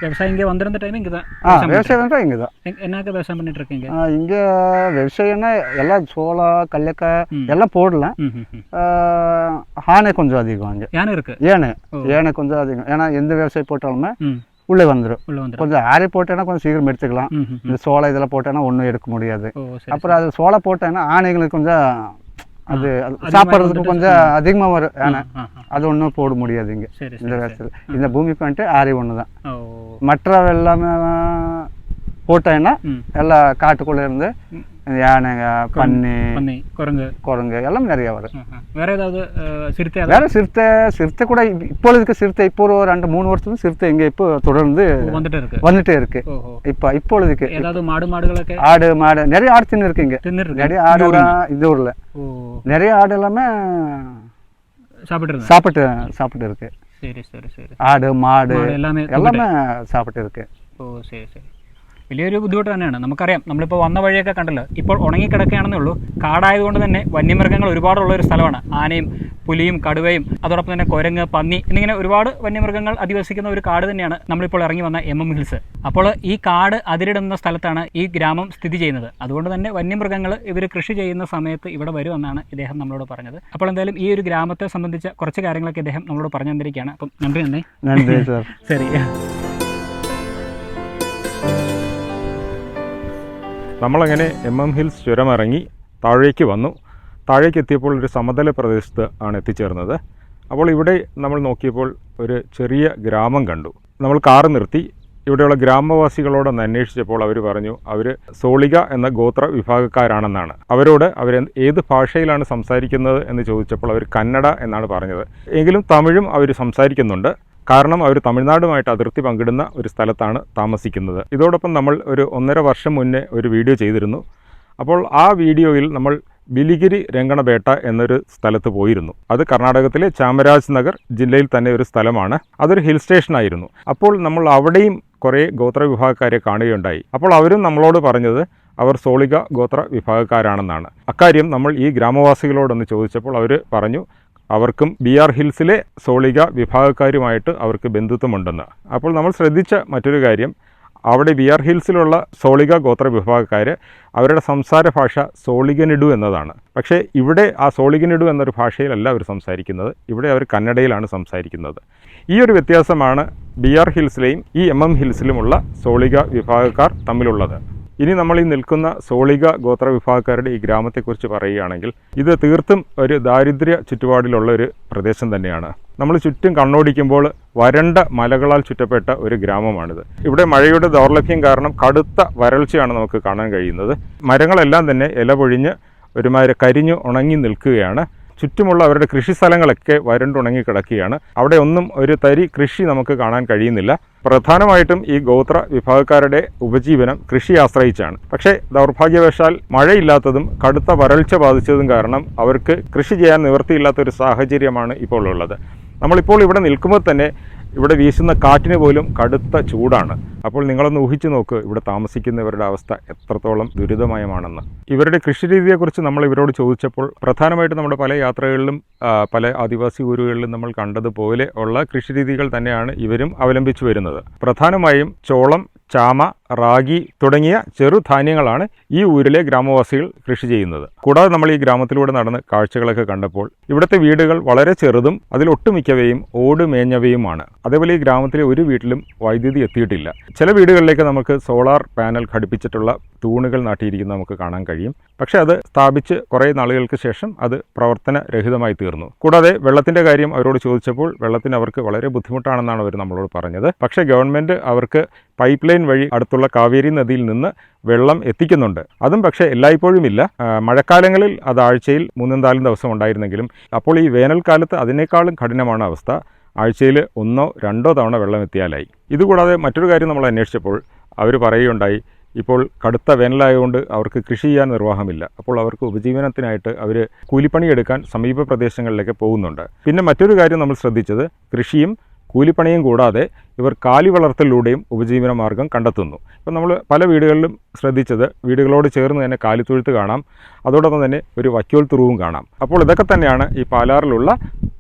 விவசாயம் இங்கே வந்திருந்த டைம் இங்கே தான். விவசாயம் வந்து இங்கே தான். என்னக்க விவசாயம் பண்ணிட்டு இருக்கீங்க? இங்கே விவசாயம்னா எல்லாம் சோளம் கல்லக்காய் எல்லாம் போடலாம். யானை கொஞ்சம் அதிகம் இங்கே. யானை இருக்கு. யானை கொஞ்சம் அதிகம். ஏன்னா எந்த விவசாயம் போட்டாலுமே உள்ளே வந்துடும். கொஞ்சம் ஆரி போட்டேன்னா கொஞ்சம் சீக்கிரம் எடுத்துக்கலாம். இந்த சோளம் இதெல்லாம் போட்டேன்னா ஒன்றும் எடுக்க முடியாது. அப்புறம் அது சோளம் போட்டேன்னா ஆனைங்களுக்கு கொஞ்சம் அது சாப்பிட்றதுக்கு கொஞ்சம் அதிகமாக வரும். யானை அது ஒன்றும் போட முடியாது இங்கே இந்த விவசாயத்தில். இந்த பூமி பண்ணிட்டு ஆரி ஒன்று தான். மற்ற எல்லாமே போட்டேன்னா எல்லாம் காட்டுக்குள்ளே இருந்து யானைங்க பன்னி குரங்கு எல்லாம் நிறைய வரும். வேற ஏதாவது சிறுத்தை கூட இப்பொழுதுக்கு சிறுத்தை இப்போ ஒரு 2-3 வருஷத்துக்கு சிறுத்தை இங்கே இப்போ தொடர்ந்து வந்துட்டே இருக்கு. இப்பொழுதுக்கு ஆடு மாடு நிறைய ஆடு தின்னு இருக்கு. இங்க நிறைய ஆடு இந்த ஊர்ல நிறைய ஆடு எல்லாமே சாப்பிட்டு இருக்கு. ആട് മാട് എല്ലാമേ സാപ്പിട്ട് ഇருக்கு. വലിയൊരു ബുദ്ധിമുട്ട് തന്നെയാണ്. നമുക്കറിയാം, നമ്മളിപ്പോൾ വന്ന വഴിയൊക്കെ കണ്ടല്ലോ, ഇപ്പോൾ ഉണങ്ങിക്കിടക്കുകയാണെന്നേ ഉള്ളൂ. കാടായതുകൊണ്ട് തന്നെ വന്യമൃഗങ്ങൾ ഒരുപാടുള്ള ഒരു സ്ഥലമാണ്. ആനയും പുലിയും കടുവയും അതോടൊപ്പം തന്നെ കുരങ്ങ്, പന്നി എന്നിങ്ങനെ ഒരുപാട് വന്യമൃഗങ്ങൾ അധിവസിക്കുന്ന ഒരു കാട് തന്നെയാണ് നമ്മളിപ്പോൾ ഇറങ്ങി വന്ന ഹിൽസ്. അപ്പോൾ ഈ കാട് അതിരിടുന്ന സ്ഥലത്താണ് ഈ ഗ്രാമം സ്ഥിതി ചെയ്യുന്നത്. അതുകൊണ്ട് തന്നെ വന്യമൃഗങ്ങൾ ഇവർ കൃഷി ചെയ്യുന്ന സമയത്ത് ഇവിടെ വരുമെന്നാണ് ഇദ്ദേഹം നമ്മളോട് പറഞ്ഞത്. അപ്പോൾ എന്തായാലും ഈ ഒരു ഗ്രാമത്തെ സംബന്ധിച്ച കുറച്ച് കാര്യങ്ങളൊക്കെ ഇദ്ദേഹം നമ്മളോട് പറഞ്ഞു തന്നിരിക്കുകയാണ്. അപ്പം നന്ദി സാർ. ശരി. നമ്മളങ്ങനെ ഹിൽസ് ചുരമിറങ്ങി താഴേക്ക് വന്നു. താഴേക്ക് എത്തിയപ്പോൾ ഒരു സമതല പ്രദേശത്ത് ആണ് എത്തിച്ചേർന്നത്. അപ്പോൾ ഇവിടെ നമ്മൾ നോക്കിയപ്പോൾ ഒരു ചെറിയ ഗ്രാമം കണ്ടു. നമ്മൾ കാറ് നിർത്തി ഇവിടെയുള്ള ഗ്രാമവാസികളോടൊന്ന് അന്വേഷിച്ചപ്പോൾ അവർ പറഞ്ഞു അവർ സോളിക എന്ന ഗോത്ര വിഭാഗക്കാരാണെന്നാണ്. അവരോട് അവർ ഏത് ഭാഷയിലാണ് സംസാരിക്കുന്നത് എന്ന് ചോദിച്ചപ്പോൾ അവർ കന്നഡ എന്നാണ് പറഞ്ഞത്. എങ്കിലും തമിഴും അവർ സംസാരിക്കുന്നുണ്ട്. കാരണം അവർ തമിഴ്നാടുമായിട്ട് അതിർത്തി പങ്കിടുന്ന ഒരു സ്ഥലത്താണ് താമസിക്കുന്നത്. ഇതോടൊപ്പം നമ്മൾ ഒരു 1.5 വർഷം മുന്നേ ഒരു വീഡിയോ ചെയ്തിരുന്നു. അപ്പോൾ ആ വീഡിയോയിൽ നമ്മൾ ബിലിഗിരി രംഗണബേട്ട എന്നൊരു സ്ഥലത്ത് പോയിരുന്നു. അത് കർണാടകത്തിലെ ചാമരാജ് നഗർ ജില്ലയിൽ തന്നെ ഒരു സ്ഥലമാണ്. അതൊരു ഹിൽ സ്റ്റേഷനായിരുന്നു. അപ്പോൾ നമ്മൾ അവിടെയും കുറേ ഗോത്ര വിഭാഗക്കാരെ കാണുകയുണ്ടായി. അപ്പോൾ അവരും നമ്മളോട് പറഞ്ഞത് അവർ സോളിക ഗോത്ര വിഭാഗക്കാരാണെന്നാണ്. അക്കാര്യം നമ്മൾ ഈ ഗ്രാമവാസികളോടൊന്ന് ചോദിച്ചപ്പോൾ അവർ പറഞ്ഞു അവർക്കും BR ഹിൽസിലെ സോളിക വിഭാഗക്കാരുമായിട്ട് അവർക്ക് ബന്ധുത്വമുണ്ടെന്ന്. അപ്പോൾ നമ്മൾ ശ്രദ്ധിച്ച മറ്റൊരു കാര്യം, അവിടെ BR ഹിൽസിലുള്ള സോളിക ഗോത്ര വിഭാഗക്കാർ അവരുടെ സംസാര ഭാഷ സോളിഗനിഡു എന്നതാണ്. പക്ഷേ ഇവിടെ ആ സോളിഗനിഡു എന്നൊരു ഭാഷയിലല്ല അവർ സംസാരിക്കുന്നത്. ഇവിടെ അവർ കന്നഡയിലാണ് സംസാരിക്കുന്നത്. ഈ ഒരു വ്യത്യാസമാണ് BR ഹിൽസിലെയും ഈ ഹിൽസിലുമുള്ള സോളിക വിഭാഗക്കാർ തമ്മിലുള്ളത്. ഇനി നമ്മൾ ഈ നിൽക്കുന്ന സോളിക ഗോത്ര വിഭാഗക്കാരുടെ ഈ ഗ്രാമത്തെക്കുറിച്ച് പറയുകയാണെങ്കിൽ ഇത് തീർത്തും ഒരു ദാരിദ്ര്യ ചുറ്റുപാടിലുള്ള ഒരു പ്രദേശം തന്നെയാണ്. നമ്മൾ ചുറ്റും കണ്ണോടിക്കുമ്പോൾ വരണ്ട മലകളാൽ ചുറ്റപ്പെട്ട ഒരു ഗ്രാമമാണിത്. ഇവിടെ മഴയുടെ ദൗർലഭ്യം കാരണം കടുത്ത വരൾച്ചയാണ് നമുക്ക് കാണാൻ കഴിയുന്നത്. മരങ്ങളെല്ലാം തന്നെ ഇല പൊഴിഞ്ഞ് ഒരുമാതിരി കരിഞ്ഞു ഉണങ്ങി നിൽക്കുകയാണ്. ചുറ്റുമുള്ള അവരുടെ കൃഷി സ്ഥലങ്ങളൊക്കെ വരണ്ടുണങ്ങി കിടക്കുകയാണ്. അവിടെ ഒന്നും ഒരു തരി കൃഷി നമുക്ക് കാണാൻ കഴിയുന്നില്ല. പ്രധാനമായിട്ടും ഈ ഗോത്ര വിഭാഗക്കാരുടെ ഉപജീവനം കൃഷി ആശ്രയിച്ചാണ്. പക്ഷേ ദൗർഭാഗ്യവശാൽ മഴയില്ലാത്തതും കടുത്ത വരൾച്ച ബാധിച്ചതും കാരണം അവർക്ക് കൃഷി ചെയ്യാൻ നിവൃത്തിയില്ലാത്തൊരു സാഹചര്യമാണ് ഇപ്പോൾ ഉള്ളത്. നമ്മളിപ്പോൾ ഇവിടെ നിൽക്കുമ്പോൾ തന്നെ ഇവിടെ വീശുന്ന കാറ്റിന് പോലും കടുത്ത ചൂടാണ്. അപ്പോൾ നിങ്ങളൊന്ന് ഊഹിച്ചു നോക്ക് ഇവിടെ താമസിക്കുന്നവരുടെ അവസ്ഥ എത്രത്തോളം ദുരിതമയമാണെന്ന്. ഇവരുടെ കൃഷിരീതിയെക്കുറിച്ച് നമ്മൾ ഇവരോട് ചോദിച്ചപ്പോൾ പ്രധാനമായിട്ടും നമ്മുടെ പല യാത്രകളിലും പല ആദിവാസി ഊരുകളിലും നമ്മൾ കണ്ടതുപോലെ ഉള്ള കൃഷിരീതികൾ തന്നെയാണ് ഇവരും അവലംബിച്ചു വരുന്നത്. പ്രധാനമായും ചോളം, ചാമ, റാഗി തുടങ്ങിയ ചെറുധാന്യങ്ങളാണ് ഈ ഊരിലെ ഗ്രാമവാസികൾ കൃഷി ചെയ്യുന്നത്. കൂടാതെ നമ്മൾ ഈ ഗ്രാമത്തിലൂടെ നടന്ന് കാഴ്ചകളൊക്കെ കണ്ടപ്പോൾ ഇവിടുത്തെ വീടുകൾ വളരെ ചെറുതും അതിൽ ഒട്ടുമിക്കവയും ഓട് മേഞ്ഞവയുമാണ്. അതേപോലെ ഈ ഗ്രാമത്തിലെ ഒരു വീട്ടിലും വൈദ്യുതി എത്തിയിട്ടില്ല. ചില വീടുകളിലേക്ക് നമുക്ക് സോളാർ പാനൽ ഘടിപ്പിച്ചിട്ടുള്ള തൂണുകൾ നാട്ടിയിരിക്കുന്നത് നമുക്ക് കാണാൻ കഴിയും. പക്ഷേ അത് സ്ഥാപിച്ച് കുറേ നാളുകൾക്ക് ശേഷം അത് പ്രവർത്തനരഹിതമായി തീർന്നു. കൂടാതെ വെള്ളത്തിൻ്റെ കാര്യം അവരോട് ചോദിച്ചപ്പോൾ വെള്ളത്തിന് അവർക്ക് വളരെ ബുദ്ധിമുട്ടാണെന്നാണ് അവർ നമ്മളോട് പറഞ്ഞത്. പക്ഷേ ഗവൺമെൻറ് അവർക്ക് പൈപ്പ് ലൈൻ വഴി അടുത്തുള്ള കാവേരി നദിയിൽ നിന്ന് വെള്ളം എത്തിക്കുന്നുണ്ട്. അതും പക്ഷേ എല്ലായ്പ്പോഴും ഇല്ല. മഴക്കാലങ്ങളിൽ അത് ആഴ്ചയിൽ 3-4 ദിവസം ഉണ്ടായിരുന്നെങ്കിലും അപ്പോൾ ഈ വേനൽക്കാലത്ത് അതിനേക്കാളും കഠിനമാണ് അവസ്ഥ. ആഴ്ചയിൽ 1-2 തവണ വെള്ളം എത്തിയാലായി. ഇതുകൂടാതെ മറ്റൊരു കാര്യം നമ്മൾ അന്വേഷിച്ചപ്പോൾ അവർ പറയുകയുണ്ടായി, ഇപ്പോൾ കടുത്ത വേനലായതുകൊണ്ട് അവർക്ക് കൃഷി ചെയ്യാൻ നിർവാഹമില്ല. അപ്പോൾ അവർക്ക് ഉപജീവനത്തിനായിട്ട് അവർ കൂലിപ്പണിയെടുക്കാൻ സമീപ പ്രദേശങ്ങളിലേക്ക് പോകുന്നുണ്ട്. പിന്നെ മറ്റൊരു കാര്യം നമ്മൾ ശ്രദ്ധിച്ചത്, കൃഷിയും കൂലിപ്പണിയും കൂടാതെ ഇവർ കാലി വളർത്തലിലൂടെയും ഉപജീവന മാർഗം കണ്ടെത്തുന്നു. ഇപ്പം നമ്മൾ പല വീടുകളിലും ശ്രദ്ധിച്ചത്, വീടുകളോട് ചേർന്ന് തന്നെ കാലിത്തൊഴുത്ത് കാണാം, അതോടൊപ്പം തന്നെ ഒരു വൈക്കോൽ തുറുവും കാണാം. അപ്പോൾ ഇതൊക്കെ തന്നെയാണ് ഈ പാലാറിലുള്ള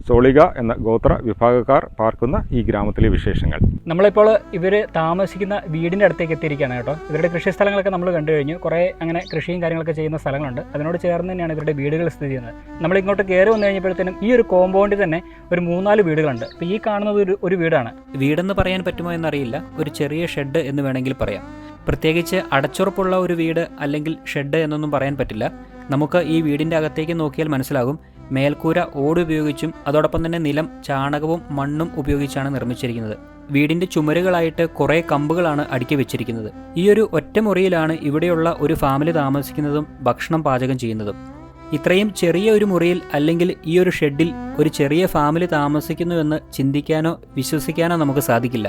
സോളിക എന്ന ഗോത്ര വിഭാഗക്കാർ പാർക്കുന്ന ഈ ഗ്രാമത്തിലെ വിശേഷങ്ങൾ. നമ്മളിപ്പോൾ ഇവർ താമസിക്കുന്ന വീടിൻ്റെ അടുത്തേക്ക് എത്തിയിരിക്കുകയാണ് കേട്ടോ. ഇവരുടെ കൃഷി സ്ഥലങ്ങളൊക്കെ നമ്മൾ കണ്ടു കഴിഞ്ഞു. കുറേ അങ്ങനെ കൃഷിയും കാര്യങ്ങളൊക്കെ ചെയ്യുന്ന സ്ഥലങ്ങളുണ്ട്. അതിനോട് ചേർന്ന് തന്നെയാണ് ഇവരുടെ വീടുകൾ സ്ഥിതി ചെയ്യുന്നത്. നമ്മളിങ്ങോട്ട് കയറി വന്നു കഴിഞ്ഞപ്പോഴത്തേനും ഈ ഒരു കോമ്പൗണ്ടിൽ തന്നെ ഒരു 3-4 വീടുകളുണ്ട്. അപ്പോൾ ഈ കാണുന്നത് ഒരു വീടാണ്. വീടെന്ന് പറയാൻ പറ്റുമോ എന്നറിയില്ല, ഒരു ചെറിയ ഷെഡ് എന്ന് വേണമെങ്കിൽ പറയാം. പ്രത്യേകിച്ച് അടച്ചുറപ്പുള്ള ഒരു വീട് അല്ലെങ്കിൽ ഷെഡ് എന്നൊന്നും പറയാൻ പറ്റില്ല. നമുക്ക് ഈ വീടിൻ്റെ അകത്തേക്ക് നോക്കിയാൽ മനസ്സിലാകും, മേൽക്കൂര ഓട് ഉപയോഗിച്ചും അതോടൊപ്പം തന്നെ നിലം ചാണകവും മണ്ണും ഉപയോഗിച്ചാണ് നിർമ്മിച്ചിരിക്കുന്നത്. വീടിൻ്റെ ചുമരുകളായിട്ട് കുറേ കമ്പുകളാണ് അടുക്കി വെച്ചിരിക്കുന്നത്. ഈ ഒരു ഒറ്റ മുറിയിലാണ് ഇവിടെയുള്ള ഒരു ഫാമിലി താമസിക്കുന്നതും ഭക്ഷണം പാചകം ചെയ്യുന്നതും. ഇത്രയും ചെറിയ ഒരു മുറിയിൽ അല്ലെങ്കിൽ ഈ ഒരു ഷെഡിൽ ഒരു ചെറിയ ഫാമിലി താമസിക്കുന്നുവെന്ന് ചിന്തിക്കാനോ വിശ്വസിക്കാനോ നമുക്ക് സാധിക്കില്ല.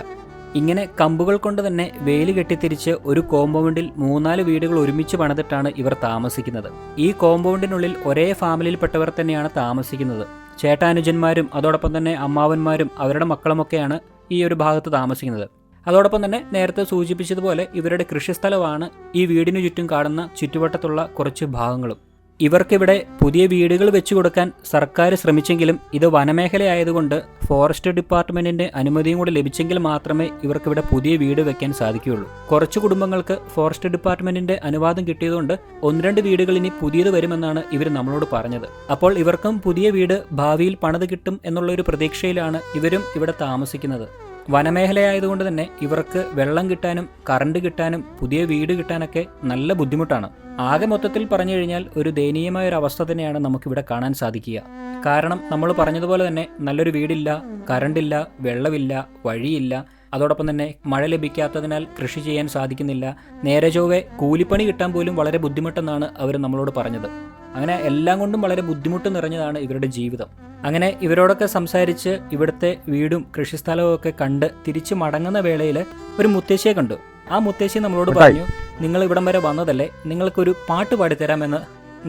ഇങ്ങനെ കമ്പുകൾ കൊണ്ട് തന്നെ വേലി കെട്ടിത്തിരിച്ച് ഒരു കോമ്പൗണ്ടിൽ 3-4 വീടുകൾ ഒരുമിച്ച് പണിതിട്ടാണ് ഇവർ താമസിക്കുന്നത്. ഈ കോമ്പൗണ്ടിനുള്ളിൽ ഒരേ ഫാമിലിയിൽപ്പെട്ടവർ തന്നെയാണ് താമസിക്കുന്നത്. ചേട്ടാനുജന്മാരും അതോടൊപ്പം തന്നെ അമ്മാവന്മാരും അവരുടെ മക്കളുമൊക്കെയാണ് ഈ ഒരു ഭാഗത്ത് താമസിക്കുന്നത്. അതോടൊപ്പം തന്നെ നേരത്തെ സൂചിപ്പിച്ചതുപോലെ ഇവരുടെ കൃഷിസ്ഥലമാണ് ഈ വീടിനു ചുറ്റും കാണുന്ന ചുറ്റുവട്ടത്തുള്ള കുറച്ച് ഭാഗങ്ങളും. ഇവർക്കിവിടെ പുതിയ വീടുകൾ വെച്ചു കൊടുക്കാൻ സർക്കാർ ശ്രമിച്ചെങ്കിലും ഇത് വനമേഖലയായതുകൊണ്ട് ഫോറസ്റ്റ് ഡിപ്പാർട്ട്മെന്റിന്റെ അനുമതിയും കൂടി ലഭിച്ചെങ്കിൽ മാത്രമേ ഇവർക്കിവിടെ പുതിയ വീട് വെക്കാൻ സാധിക്കുകയുള്ളൂ. കുറച്ച് കുടുംബങ്ങൾക്ക് ഫോറസ്റ്റ് ഡിപ്പാർട്ട്മെന്റിന്റെ അനുവാദം കിട്ടിയതുകൊണ്ട് 1-2 വീടുകൾ ഇനി പുതിയത് വരുമെന്നാണ് ഇവർ നമ്മളോട് പറഞ്ഞത്. അപ്പോൾ ഇവർക്കും പുതിയ വീട് ഭാവിയിൽ പണിത് കിട്ടും എന്നുള്ളൊരു പ്രതീക്ഷയിലാണ് ഇവരും ഇവിടെ താമസിക്കുന്നത്. വനമേഖലയായതുകൊണ്ട് തന്നെ ഇവർക്ക് വെള്ളം കിട്ടാനും കറണ്ട് കിട്ടാനും പുതിയ വീട് കിട്ടാനൊക്കെ നല്ല ബുദ്ധിമുട്ടാണ്. ആകെ മൊത്തത്തിൽ പറഞ്ഞു കഴിഞ്ഞാൽ ഒരു ദയനീയമായ ഒരു അവസ്ഥ തന്നെയാണ് നമുക്കിവിടെ കാണാൻ സാധിക്കുക. കാരണം നമ്മൾ പറഞ്ഞതുപോലെ തന്നെ നല്ലൊരു വീടില്ല, കറണ്ടില്ല, വെള്ളമില്ല, വഴിയില്ല, അതോടൊപ്പം തന്നെ മഴ ലഭിക്കാത്തതിനാൽ കൃഷി ചെയ്യാൻ സാധിക്കുന്നില്ല. നേരെ ചൊവ്വേ കൂലിപ്പണി കിട്ടാൻ പോലും വളരെ ബുദ്ധിമുട്ടെന്നാണ് അവർ നമ്മളോട് പറഞ്ഞത്. അങ്ങനെ എല്ലാം കൊണ്ടും വളരെ ബുദ്ധിമുട്ട് നിറഞ്ഞതാണ് ഇവരുടെ ജീവിതം. അങ്ങനെ ഇവരോടൊക്കെ സംസാരിച്ച് ഇവിടുത്തെ വീടും കൃഷിസ്ഥലവും ഒക്കെ കണ്ട് തിരിച്ചു മടങ്ങുന്ന വേളയിൽ ഒരു മുത്തശ്ശിയെ കണ്ടു. ആ മുത്തശ്ശി നമ്മളോട് പറഞ്ഞു, നിങ്ങൾ ഇവിടം വരെ വന്നതല്ലേ, നിങ്ങൾക്കൊരു പാട്ട് പാടിത്തരാമെന്ന്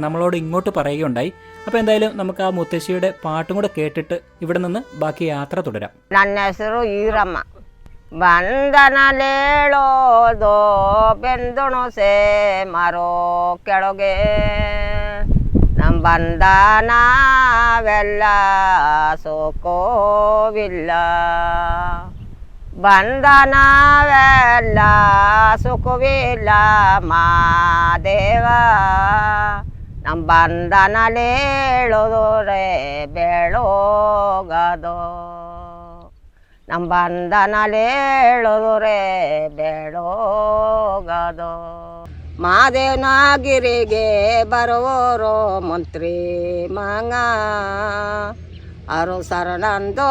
നമ്മളോട് ഇങ്ങോട്ട് പറയുകയുണ്ടായി. അപ്പോൾ എന്തായാലും നമുക്ക് ആ മുത്തശ്ശിയുടെ പാട്ടും കൂടെ കേട്ടിട്ട് ഇവിടെ നിന്ന് ബാക്കി യാത്ര തുടരാം. ನನ್ನ ಹೆಸರು ಈರಮ್ಮ. ಬಂಧನಲೇಳೋದು ಬೆಂದೊಣಸೆ ಮಾರೋ ಕೆಳಗೆ ನಮ್ಮ ಬಂಧನವೆಲ್ಲ ಸೋಕೋವಿಲ್ಲ. ಬಂಧನವೆಲ್ಲ ಸುಖವಿಲ್ಲ ಮಾದೇವ. ನಮ್ಮ ಬಂಧನಲೇಳೋದ್ರೆ ಬೆಳೋಗದೋ. ನಮ್ಮ ಬಂಧನಲೇಳೋದ್ರೆ ಬೆಳೋಗದೋ. ಮಾದೇವನಗಿರಿಗೆ ಬರುವರೋ ಮಂತ್ರಿ ಮಂಗ ಅರು ಶರಣಂದೋ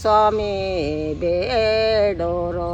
ಸ್ವಾಮಿ ಬೇಡೋರೋ.